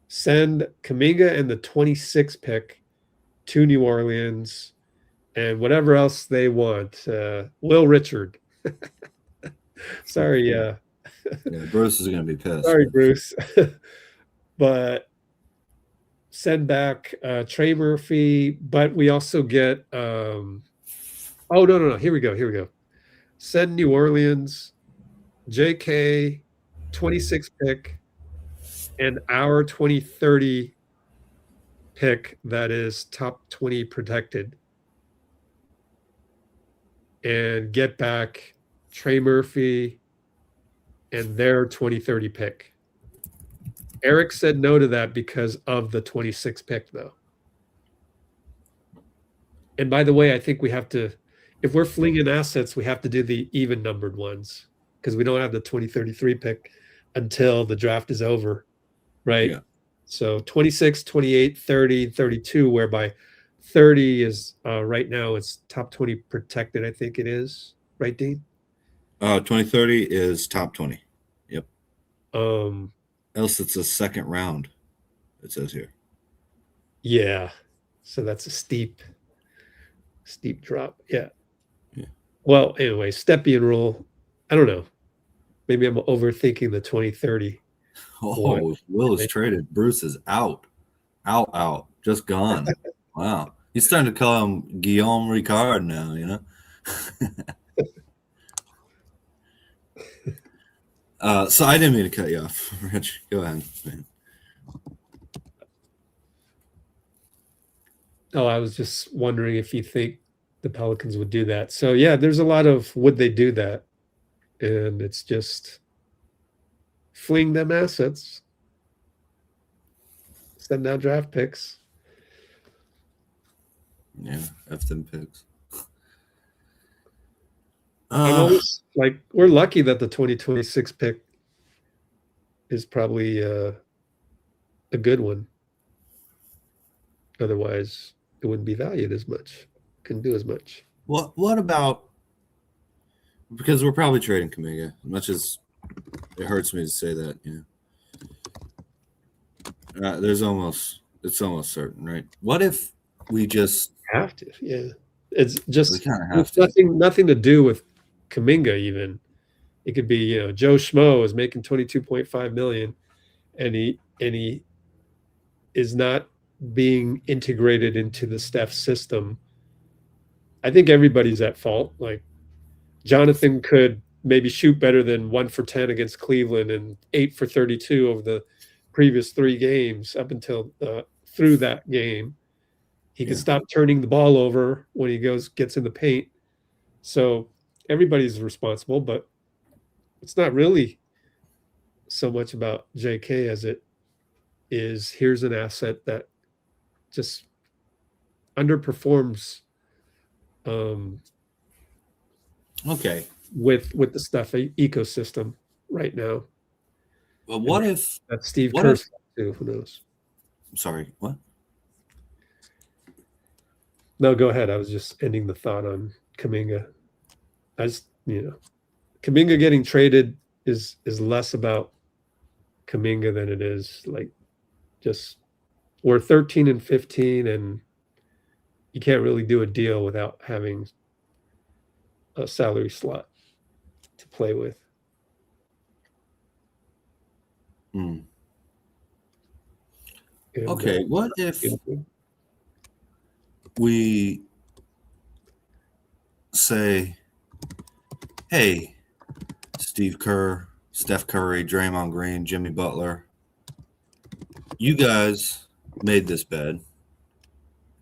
Send Kuminga and the 26 pick to New Orleans and whatever else they want. Will Richard. Sorry. Yeah, Bruce is going to be pissed. Sorry, Bruce. But send back Trey Murphy, but we also get no. Here we go. Send New Orleans JK 26 pick and our 2030 pick that is top 20 protected, and get back Trey Murphy and their 2030 pick. Eric said no to that because of the 26 pick, though. And by the way, I think we have to, if we're flinging assets, we have to do the even numbered ones because we don't have the 2033 pick until the draft is over, right? Yeah. So 26, 28, 30, 32, whereby 30 is right now it's top 20 protected, I think it is. Right, Dean? 2030 is top 20. Yep. Else it's a second round, it says here. Yeah. So that's a steep drop. Yeah. Well, anyway, Stepien rule. I don't know. Maybe I'm overthinking the 2030. Oh, Will is traded. Bruce is out. Just gone. Wow. He's starting to call him Guillaume Ricard now, So I didn't mean to cut you off, Rich. Go ahead, man. Oh, I was just wondering if you think the Pelicans would do that. So yeah, there's a lot of would they do that? And it's just fling them assets, send out draft picks. Yeah, F them picks. I'm always like, we're lucky that the 2026 pick is probably a good one. Otherwise, it wouldn't be valued as much. Couldn't do as much. What about, because we're probably trading Kuminga, as much as it hurts me to say that, it's almost certain, right? What if we just have to? Yeah, it's just have nothing to do with Kuminga. Even it could be Joe Schmo is making 22.5 million, and he is not being integrated into the Steph system. I think everybody's at fault. Like Jonathan could maybe shoot better than 1 for 10 against Cleveland and 8 for 32 over the previous 3 games up until through that game. He could stop turning the ball over when he gets in the paint. So everybody's responsible, but it's not really so much about JK as it is here's an asset that just underperforms okay with the stuff ecosystem right now. Well, what if that's Steve Kerr too? Who knows? Sorry, what? No, go ahead. I was just ending the thought on Kuminga. Kuminga getting traded is less about Kuminga than it is like just we're 13 and 15 and you can't really do a deal without having a salary slot to play with. Okay, what if we say, hey, Steve Kerr, Steph Curry, Draymond Green, Jimmy Butler, you guys made this bed,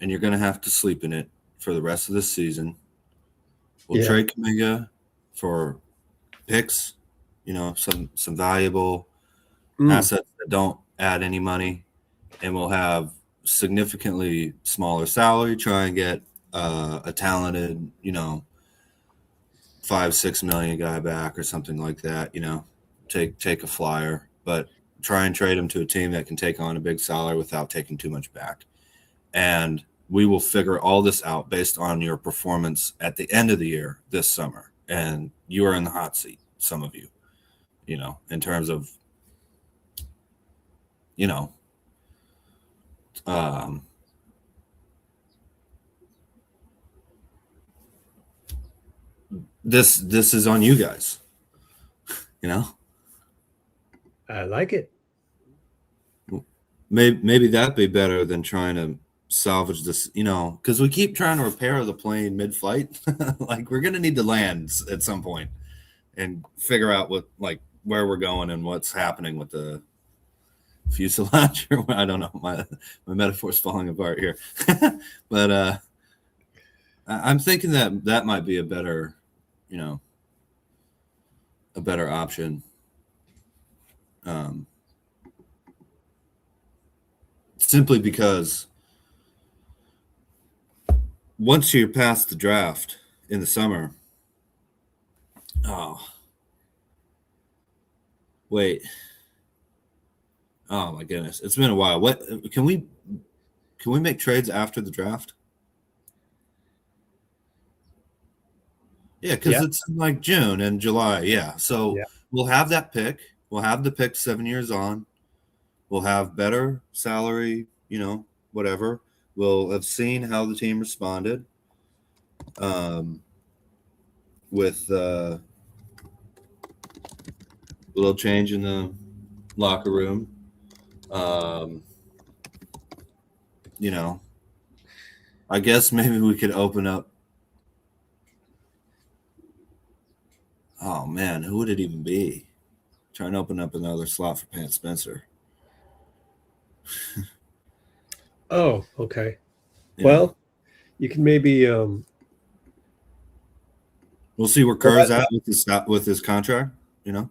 and you're going to have to sleep in it for the rest of the season. We'll trade Kuminga for picks, some valuable assets that don't add any money, and we'll have significantly smaller salary, try and get a talented, $5-6 million guy back or something like that, take a flyer, but try and trade him to a team that can take on a big salary without taking too much back. And we will figure all this out based on your performance at the end of the year this summer. And you are in the hot seat, some of you, in terms of, this is on you guys, I like it. Maybe that'd be better than trying to salvage this, because we keep trying to repair the plane mid-flight. Like we're gonna need to land at some point and figure out where we're going and what's happening with the fuselage. Or I don't know, my metaphor's falling apart here. But I'm thinking that might be a better option. Simply because once you're past the draft in the summer, oh my goodness, it's been a while. What can we make trades after the draft? Yeah, because it's like June and July. Yeah, so we'll have that pick. We'll have the pick 7 years on. We'll have better salary, whatever. We'll have seen how the team responded with a little change in the locker room. I guess maybe we could open up. Oh, man, who would it even be? Trying to open up another slot for Pat Spencer. Oh, okay. Yeah. Well, you can maybe we'll see where Kerr's at with his contract. You know,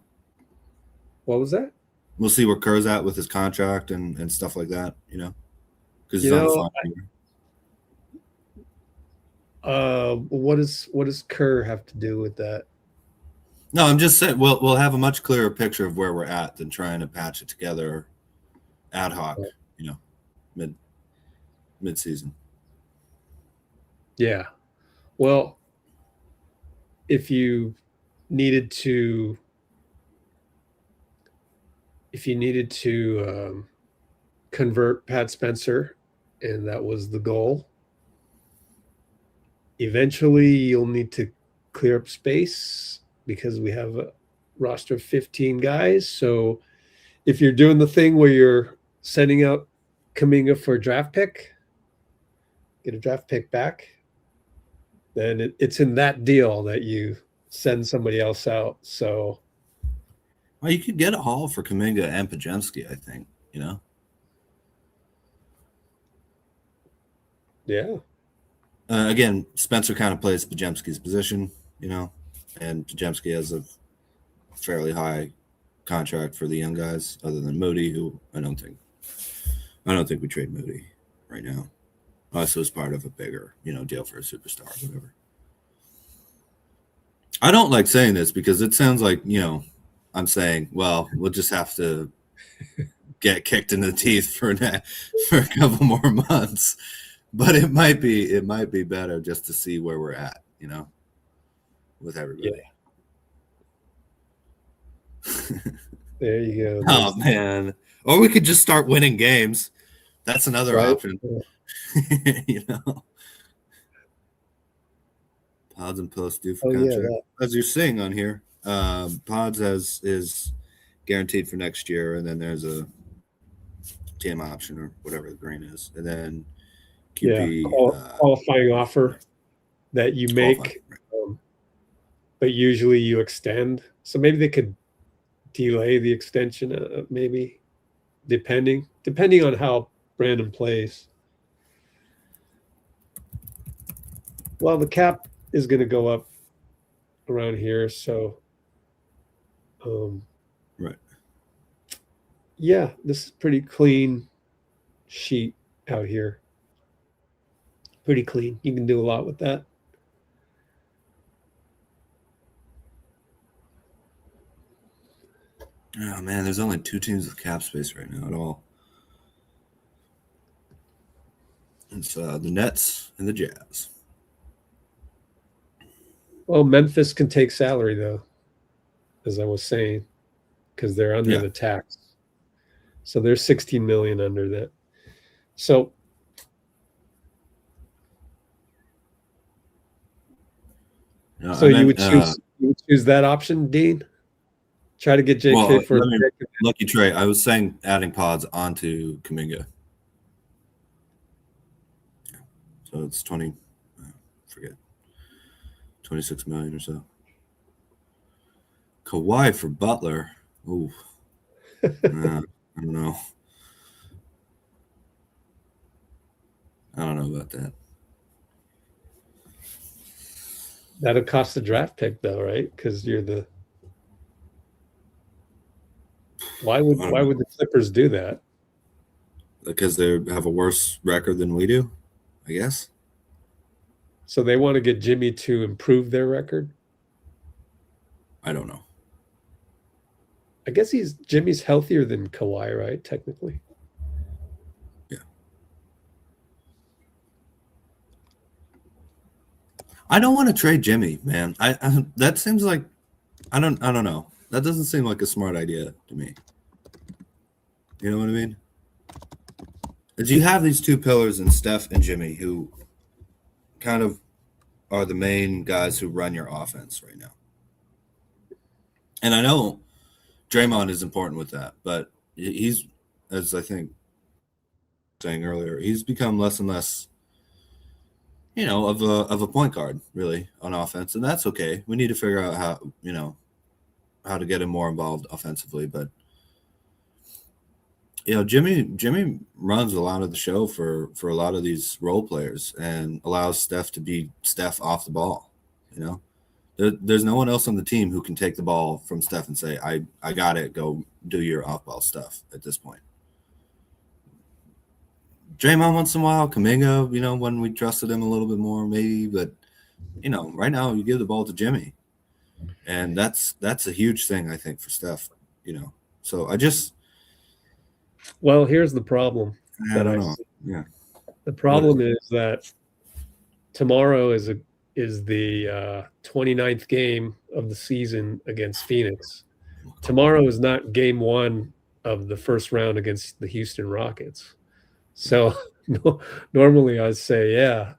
what was that? We'll see where Kerr's at with his contract and stuff like that. You know, because he's You on the know, final year. What does Kerr have to do with that? No, I'm just saying we'll have a much clearer picture of where we're at than trying to patch it together ad hoc, you know, mid-season. Yeah. Well, if you needed to convert Pat Spencer, and that was the goal, eventually you'll need to clear up space because we have a roster of 15 guys. So if you're doing the thing where you're sending out Kuminga for a draft pick, get a draft pick back, then it's in that deal that you send somebody else out. So, well, you could get a haul for Kuminga and Pajemski, I think, you know? Yeah. Again, Spencer kind of plays Pajemski's position, you know, and Pajemski has a fairly high contract for the young guys, other than Moody, who I don't think we trade Moody right now. Also, as part of a bigger, you know, deal for a superstar or whatever. I don't like saying this because it sounds like, you know, I'm saying, well, we'll just have to get kicked in the teeth for a couple more months. But it might be better just to see where we're at, you know, with everybody. Yeah. There you go. Oh man. Or we could just start winning games. That's another option. Yeah. You know. Pods and posts due for contract. Yeah, as you're seeing on here, Pods is guaranteed for next year, and then there's a team option or whatever the green is, and then QP qualifying offer that you make, but usually you extend. So maybe they could delay the extension, maybe depending on how Brandon plays. Well, the cap is going to go up around here, so right. Yeah, this is pretty clean sheet out here. Pretty clean. You can do a lot with that. Oh man, there's only 2 teams with cap space right now at all. It's the Nets and the Jazz. Well, Memphis can take salary though, as I was saying, because they're under the tax. So they're 16 million under that. So you would choose that option, Dean? Try to get JK for Lucky Trey. I was saying adding Pods onto Kuminga. So it's 26 million or so. Kawhi for Butler. Ooh. I don't know. I don't know about that. That'll cost a draft pick though, right? Because you're the Why would the Clippers do that? Because they have a worse record than we do, I guess. So they want to get Jimmy to improve their record? I don't know. I guess Jimmy's healthier than Kawhi, right? Technically. Yeah. I don't want to trade Jimmy, man. I that seems like I don't know. That doesn't seem like a smart idea to me. You know what I mean? As you have these 2 pillars in Steph and Jimmy, who kind of are the main guys who run your offense right now. And I know Draymond is important with that, but he's, as I think saying earlier, he's become less and less, you know, of a point guard really on offense, and that's okay. We need to figure out how, you know, how to get him more involved offensively. But you know, Jimmy runs a lot of the show for a lot of these role players and allows Steph to be Steph off the ball. You know, there's no one else on the team who can take the ball from Steph and say, I got it, go do your off ball stuff at this point. Draymond once in a while, Kuminga, you know, when we trusted him a little bit more, maybe, but you know, right now you give the ball to Jimmy. And that's a huge thing, I think, for Steph, you know. So well, here's the problem. I don't know. Yeah. The problem is that tomorrow is the 29th game of the season against Phoenix. Tomorrow is not game 1 of the first round against the Houston Rockets. So normally I'd say, yeah,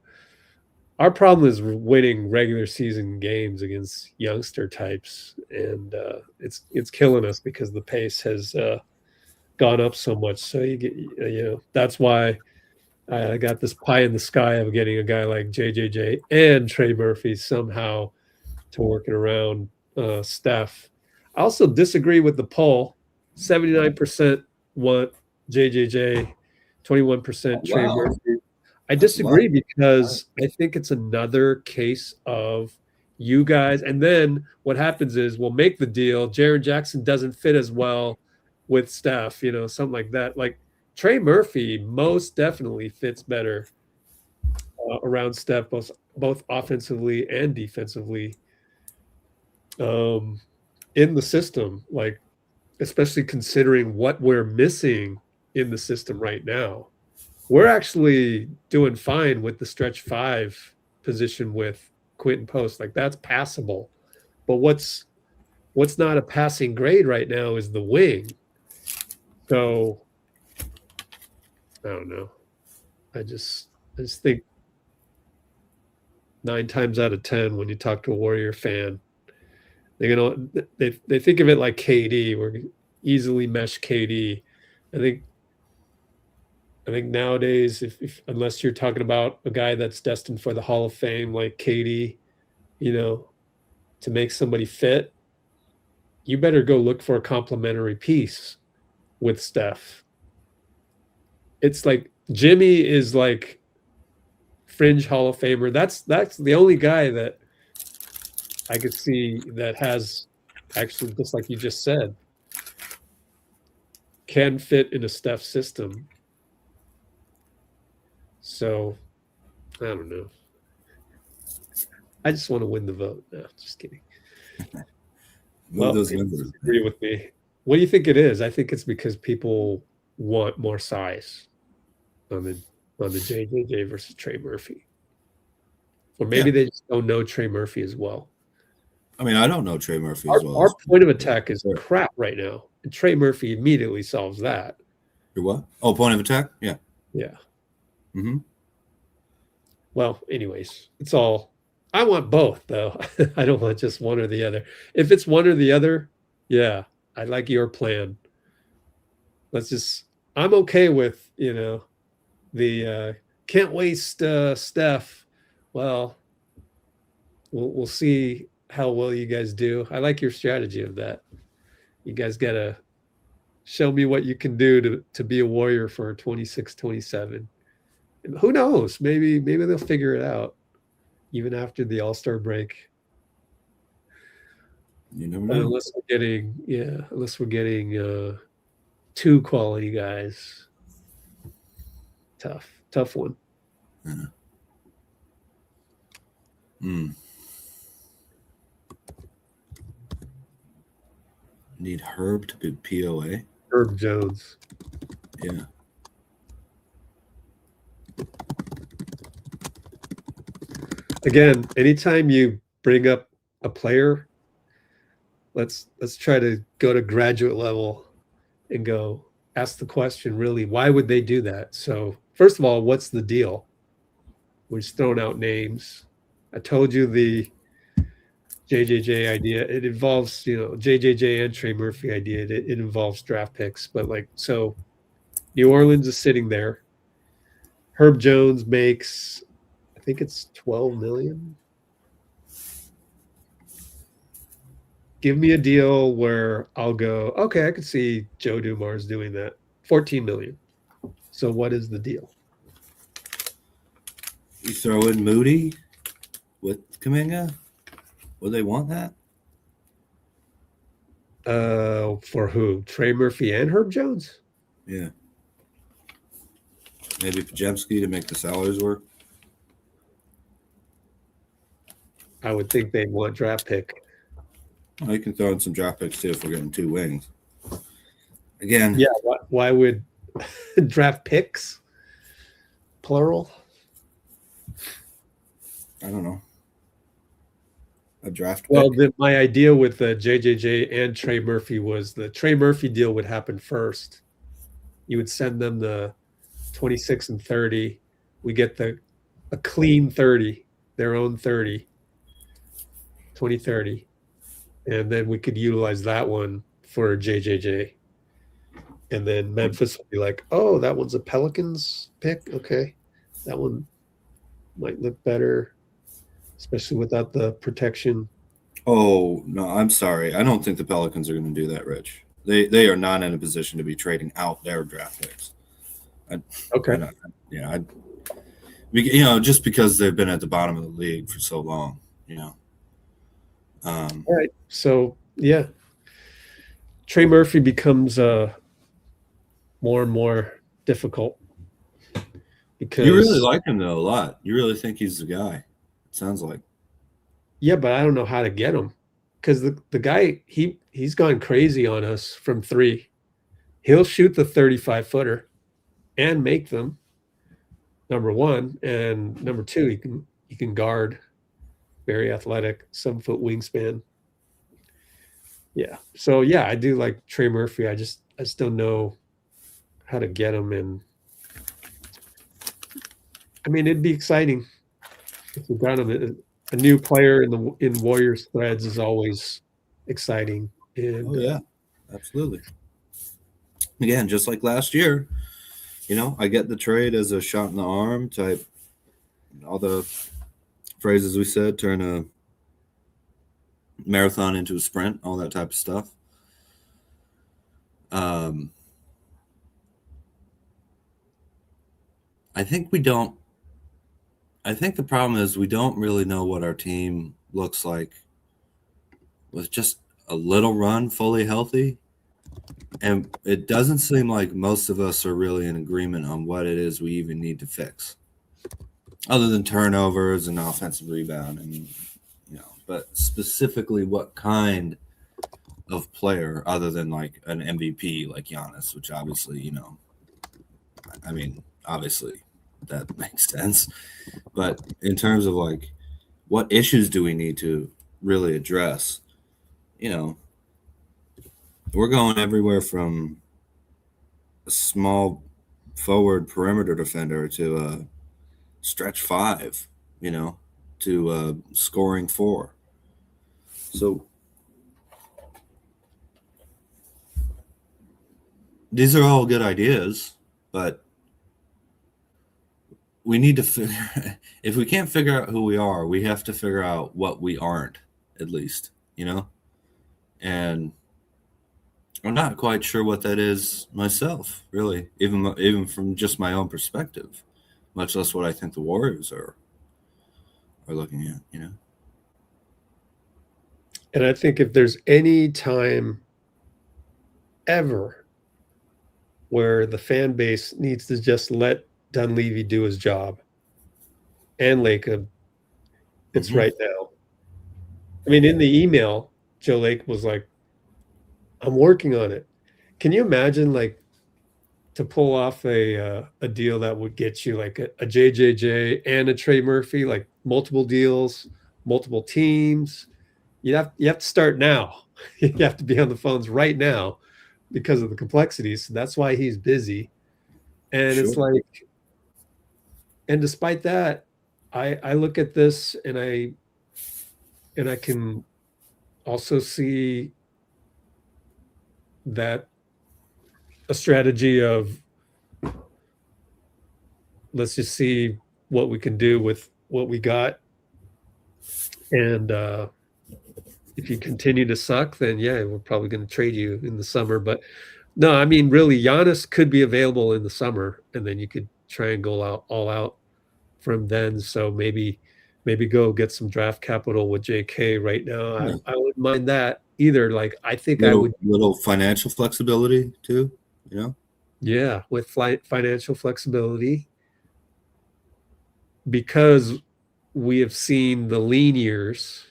our problem is winning regular season games against youngster types, and it's killing us because the pace has gone up so much. So you get, you know, that's why I got this pie in the sky of getting a guy like JJJ and Trey Murphy somehow to working around Steph. I also disagree with the poll. 79% want JJJ, 21% Trey Murphy. I disagree because I think it's another case of you guys. And then what happens is we'll make the deal. Jaren Jackson doesn't fit as well with Steph, you know, something like that. Like Trey Murphy most definitely fits better around Steph, both offensively and defensively in the system. Like, especially considering what we're missing in the system right now. We're actually doing fine with the stretch 5 position with Quentin Post. Like that's passable. But what's not a passing grade right now is the wing. So I don't know. I just think 9 times out of 10 when you talk to a Warrior fan, they think of it like KD. We're easily mesh KD. I think nowadays, if unless you're talking about a guy that's destined for the Hall of Fame like KD, you know, to make somebody fit, you better go look for a complementary piece with Steph. It's like Jimmy is like fringe Hall of Famer. That's the only guy that I could see that has actually, just like you just said, can fit in a Steph system. So I don't know. I just want to win the vote. No, just kidding. Well, those numbers. Agree with me. What do you think it is? I think it's because people want more size on the JJJ versus Trey Murphy, or maybe they just don't know Trey Murphy as well. I mean, I don't know Trey Murphy as well. Our point of attack is crap right now, and Trey Murphy immediately solves that. Your what? Oh, point of attack? Yeah. Yeah. Mm-hmm. Well, anyways, it's all. I want both, though. I don't want just one or the other. If it's one or the other, yeah, I like your plan. I'm okay with, you know, the can't waste Steph. Well, we'll see how well you guys do. I like your strategy of that. You guys got to show me what you can do to be a Warrior for 26, 27. And who knows? Maybe they'll figure it out even after the All-Star break. You never know. Unless we're getting 2 quality guys. Tough one. Yeah. Need Herb to be POA. Herb Jones. Yeah. Again, anytime you bring up a player, let's try to go to graduate level and go ask the question, really, why would they do that? So first of all, what's the deal? We're just throwing out names. I told you the JJJ idea. It involves, you know, JJJ and Trey Murphy idea. It involves draft picks. But like, so New Orleans is sitting there. Herb Jones makes, I think it's $12 million. give me a deal where I'll go, okay, I could see Joe Dumars doing that. 14 million. So what is the deal? You throw in Moody with Kuminga? Would they want that? For who? Trey Murphy and Herb Jones? Yeah. Maybe Pajemski to make the salaries work. I would think they'd want draft pick. You can throw in some draft picks too if we're getting 2 wings. Again, yeah. Why would draft picks plural? I don't know. A draft pick. Well, my idea with the JJJ and Trey Murphy was the Trey Murphy deal would happen first. You would send them the 26 and 30. We get a clean 30, their own 30, 2030. And then we could utilize that one for JJJ. And then Memphis would be like, oh, that one's a Pelicans pick. Okay. That one might look better, especially without the protection. Oh, no, I'm sorry. I don't think the Pelicans are going to do that, Rich. They are not in a position to be trading out their draft picks. Okay. Just because they've been at the bottom of the league for so long, All right. So, yeah. Trey Murphy becomes more and more difficult because you really like him though a lot. You really think he's the guy. It sounds like. Yeah, but I don't know how to get him because the guy he's gone crazy on us from 3. He'll shoot the 35-footer and make them. Number 1, and number 2, he can guard. Very athletic, 7-foot wingspan. Yeah. So yeah, I do like Trey Murphy. I just don't know how to get him, and I mean it'd be exciting if we got him. A new player in Warriors threads is always exciting. And yeah, absolutely. Again, just like last year, I get the trade as a shot in the arm type. All the phrases we said, turn a marathon into a sprint, all that type of stuff. I think the problem is we don't really know what our team looks like with just a little run fully healthy. And it doesn't seem like most of us are really in agreement on what it is we even need to fix. Other than turnovers and offensive rebound and but specifically what kind of player other than like an MVP like Giannis, which obviously, obviously that makes sense. But in terms of like what issues do we need to really address, we're going everywhere from a small forward perimeter defender to a stretch 5, to scoring 4. So these are all good ideas, but we need to figure if we can't figure out who we are, we have to figure out what we aren't, at least, and I'm not quite sure what that is myself, really, even from just my own perspective, much less what I think the Warriors are looking at, And I think if there's any time ever where the fan base needs to just let Dunleavy do his job and Lacob, it's right now. I mean, in the email, Joe Lake was like, I'm working on it. Can you imagine, like, to pull off a deal that would get you like a JJJ and a Trey Murphy, like multiple deals, multiple teams? You have to start now. You have to be on the phones right now because of the complexities. So that's why he's busy. And It's like, and despite that, I look at this and I can also see that a strategy of let's just see what we can do with what we got. And if you continue to suck, then yeah, we're probably going to trade you in the summer. But no, I mean, really, Giannis could be available in the summer, and then you could try and go out all out from then. So maybe go get some draft capital with JK right now. Yeah. I wouldn't mind that either. Like I think I Little would, little financial flexibility too, you know. yeah, with financial flexibility because we have seen the lean years.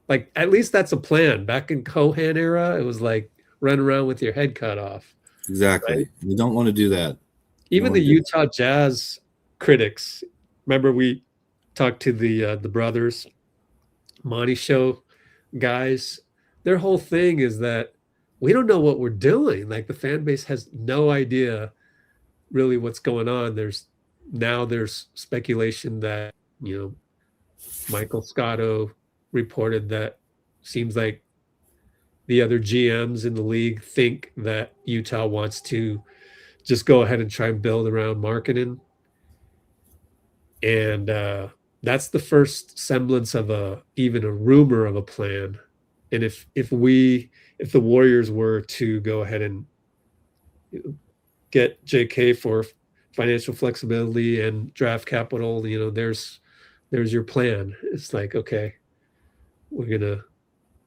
Like at least that's a plan. Back in Cohan era, it was like run around with your head cut off, right? Exactly. You don't want to do that. You don't Even the want to do that. Utah Jazz critics. Remember we talked to the brothers Monty Show guys. Their whole thing is that we don't know what we're doing. Like the fan base has no idea really what's going on. There's speculation that Michael Scotto reported that seems like the other GMs in the league think that Utah wants to just go ahead and try and build around marketing. And that's the first semblance of even a rumor of a plan. And if the Warriors were to go ahead and get JK for financial flexibility and draft capital, there's your plan. It's like, okay, we're gonna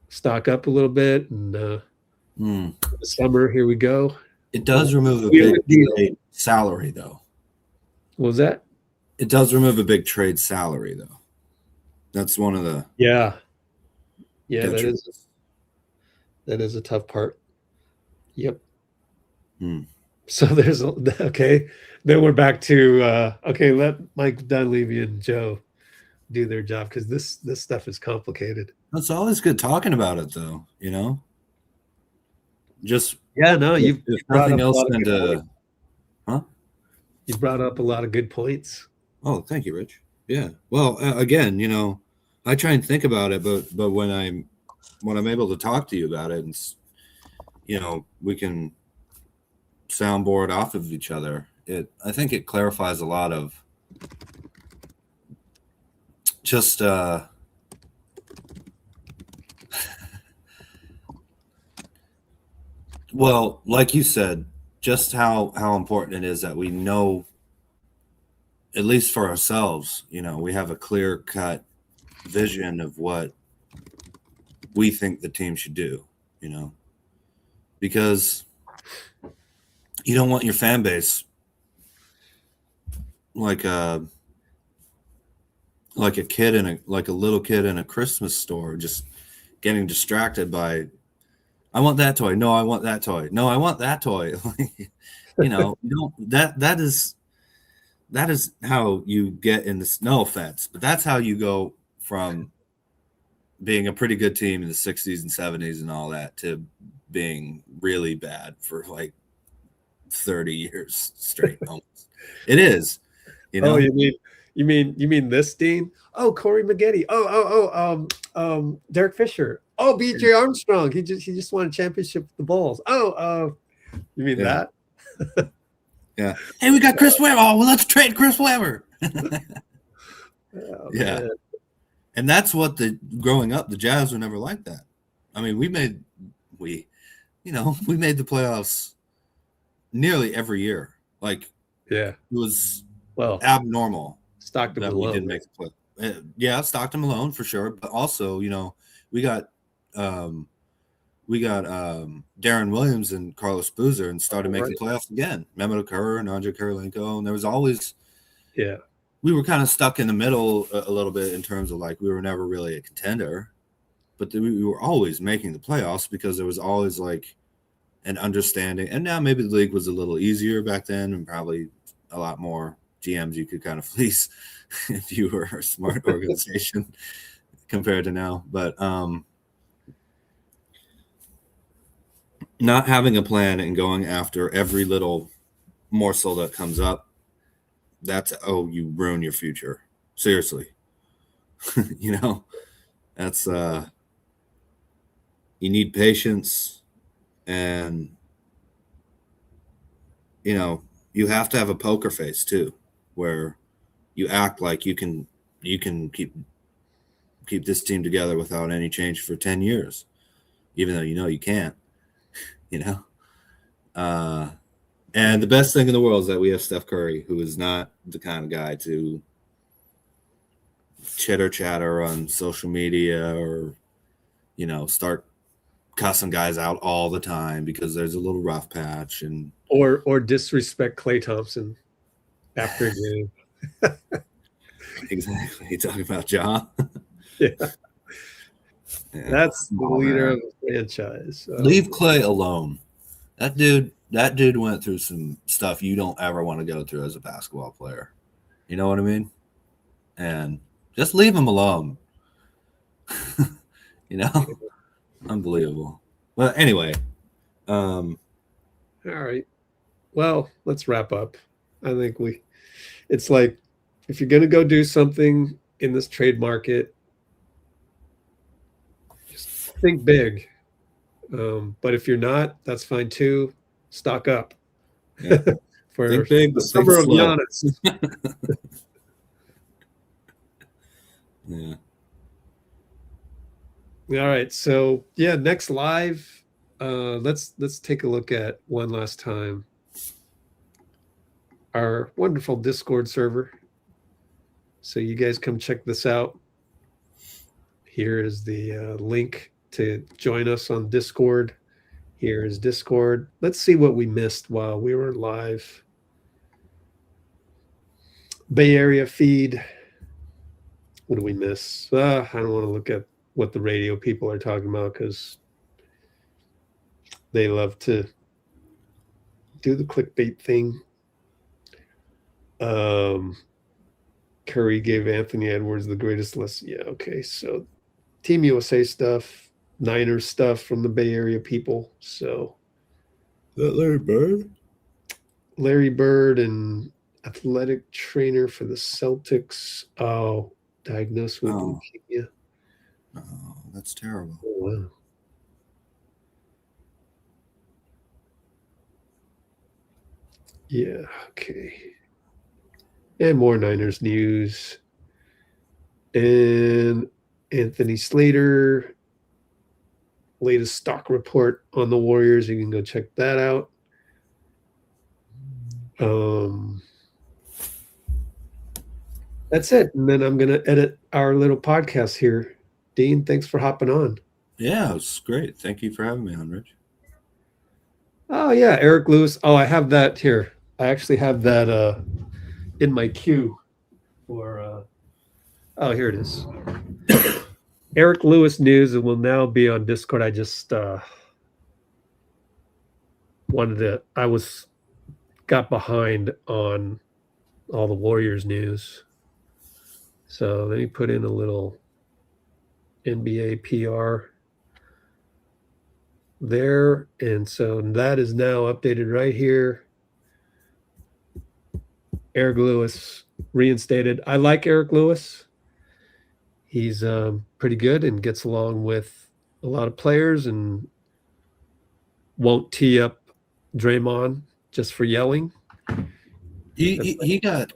stock up a little bit, and summer, here we go. It does remove a big trade salary, though. What was that? It does remove a big trade salary, though. That's one of the Yeah, detriments. that is a tough part. Yep. Hmm. So there's okay. Then we're back to okay. Let Mike Dunleavy and Joe do their job because this stuff is complicated. It's always good talking about it, though. You know, just Yeah, no, you've brought nothing up a else lot of than good to. points. Huh? You brought up a lot of good points. Oh, thank you, Rich. Yeah. Well, again, I try and think about it, but when I'm able to talk to you about it, and we can soundboard off of each other. I think it clarifies a lot of just well, like you said, just how important it is that we know, at least for ourselves, we have a clear cut vision of what we think the team should do, because you don't want your fan base like a little kid in a Christmas store just getting distracted by, I want that toy. No, I want that toy. No, I want that toy. That is how you get in this, no offense, but that's how you go from being a pretty good team in the 60s and 70s and all that to being really bad for like 30 years straight. Almost. It is, Oh, you mean this Dean? Oh, Corey Maggette. Derek Fisher. Oh, BJ Armstrong. He just won a championship with the Bulls. Oh, you mean that? Yeah. Hey, we got Chris Webber. Oh, well, let's trade Chris Webber. Oh, yeah. man. And that's what growing up, the Jazz were never like that. I mean, we made the playoffs nearly every year. Like, yeah, it was Stockton abnormal that Malone. we didn't make the play. Yeah, Stockton Malone for sure, but also, we got Darren Williams and Carlos Boozer and started making playoffs again. Mehmet Okur and Andre Kirilenko, and there was always we were kind of stuck in the middle a little bit in terms of like we were never really a contender, but we were always making the playoffs because there was always like an understanding. And now maybe the league was a little easier back then and probably a lot more GMs you could kind of fleece if you were a smart organization compared to now. But not having a plan and going after every little morsel that comes up, you ruin your future. Seriously. That's you need patience, and you have to have a poker face too, where you act like you can keep keep this team together without any change for 10 years, even though you can't, And the best thing in the world is that we have Steph Curry, who is not the kind of guy to chitter chatter on social media or, start cussing guys out all the time because there's a little rough patch or disrespect Klay Thompson after a game. Exactly. You talking about Ja? Yeah. Yeah. That's the leader of the franchise. Leave Klay alone. That dude went through some stuff you don't ever want to go through as a basketball player. You know what I mean? And just leave him alone. Unbelievable. Well, anyway. All right. Well, let's wrap up. I think it's like, if you're going to go do something in this trade market, just think big. But if you're not, that's fine too. Stock up. Yeah. For think big, but the summer of Giannis. Yeah. All right. So yeah, next live, let's take a look at one last time our wonderful Discord server. So you guys come check this out. Here is the link to join us on Discord. Here is Discord. Let's see what we missed while we were live. Bay Area feed. What do we miss? I don't want to look at what the radio people are talking about because they love to do the clickbait thing. Curry gave Anthony Edwards the greatest lesson. Yeah, okay. So Team USA stuff, Niners stuff from the Bay Area people. So that Larry Bird? Larry Bird and athletic trainer for the Celtics. Oh, diagnosed with leukemia. Oh, that's terrible. Oh, wow. Yeah, okay. And more Niners news. And Anthony Slater, latest stock report on the Warriors. You can go check that out. That's it. And then I'm going to edit our little podcast here. Dean, thanks for hopping on. Yeah, it was great. Thank you for having me on, Rich. Oh, yeah, Eric Lewis. Oh, I have that here. I actually have that in my queue for here it is. Eric Lewis news will now be on Discord. I just got behind on all the Warriors news. So let me put in a little NBA PR there. And so that is now updated right here. Eric Lewis reinstated. I like Eric Lewis. He's pretty good and gets along with a lot of players and won't tee up Draymond just for yelling. He got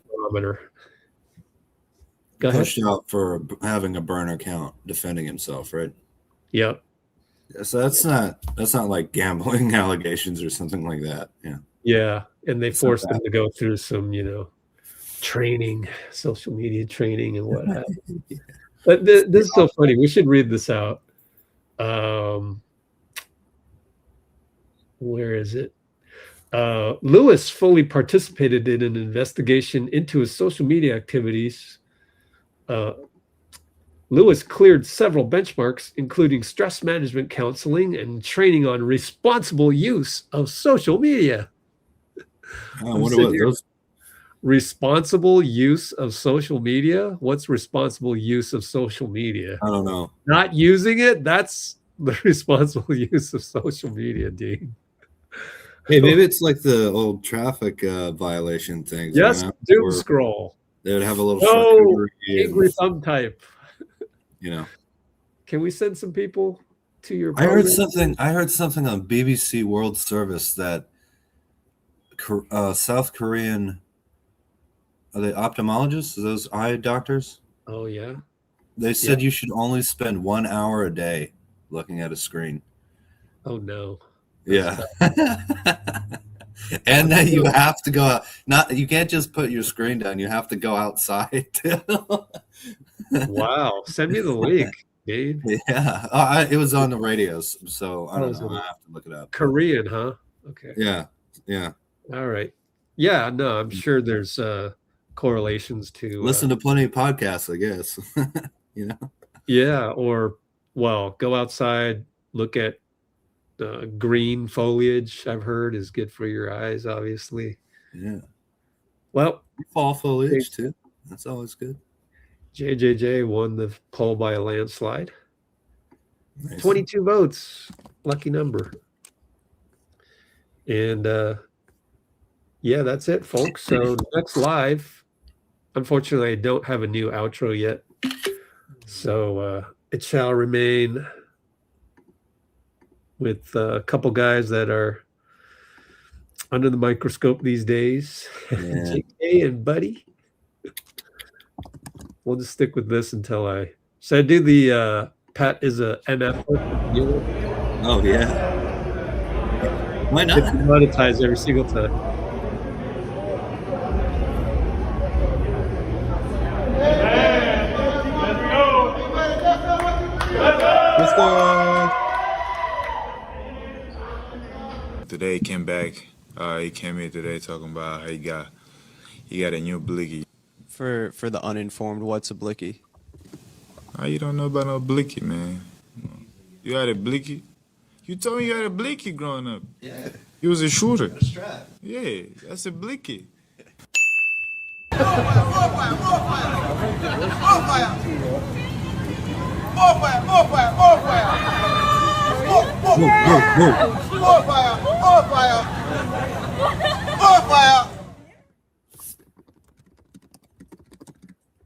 pushed out for having a burner count defending himself, right? Yep. So that's not like gambling allegations or something like that. Yeah. Yeah, and they forced him to go through some, training, social media training and what have you. But this is so funny. We should read this out. Where is it? Lewis fully participated in an investigation into his social media activities. Lewis cleared several benchmarks, including stress management counseling and training on responsible use of social media. I wonder what those... Responsible use of social media? What's responsible use of social media? I don't know. Not using it? That's the responsible use of social media, Dean. Hey, maybe it's like the old traffic violation things. Yes, doom scroll. They would have a little angry thumb type. Can we send some people to your program? I heard something on BBC World Service that South Korean, are they ophthalmologists? Are those eye doctors? Oh, yeah. They said you should only spend 1 hour a day looking at a screen. Oh no. Yeah. And then you have to go out. You can't just put your screen down. You have to go outside too. Wow. Send me the link, dude. Yeah. It was on the radios, so I don't know. I have to look it up. Korean, huh? Okay. Yeah. Yeah. All right. Yeah, no, I'm sure there's correlations to listen to plenty of podcasts, I guess. You know? Yeah, or go outside, look at green foliage. I've heard is good for your eyes, obviously. Yeah. Well, fall foliage too. That's always good. JJJ won the poll by a landslide. Nice. 22 votes, lucky number. And yeah, that's it, folks. So next live, unfortunately, I don't have a new outro yet. So it shall remain with a couple guys that are under the microscope these days. Yeah. JK and Buddy. We'll just stick with this until should I do the Pat is a MF? Oh yeah. Why not? Monetize every single time. Let's go. Today he came back. He came here today talking about how he got a new blicky. For the uninformed, what's a blicky? You don't know about no blicky, man. You had a blicky? You told me you had a blicky growing up. Yeah. You was a shooter. A strap. Yeah, that's a blicky.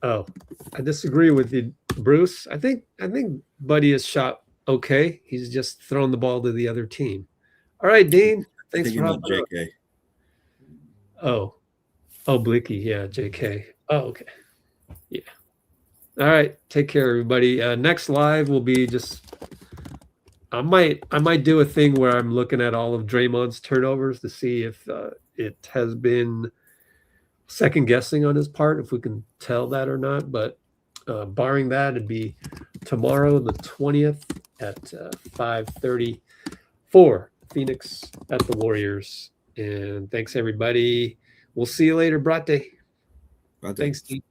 Oh, I disagree with you, Bruce. I think Buddy has shot okay. He's just thrown the ball to the other team. All right, Dean. Thanks for helping. JK. Oh, Blicky. Yeah, JK. Oh, okay. Yeah. All right. Take care, everybody. Next live will be just. I might do a thing where I'm looking at all of Draymond's turnovers to see if it has been second guessing on his part, if we can tell that or not. But barring that, it'd be tomorrow, the 20th at 5:30 for Phoenix at the Warriors. And thanks, everybody. We'll see you later, Brate. Thanks, Steve.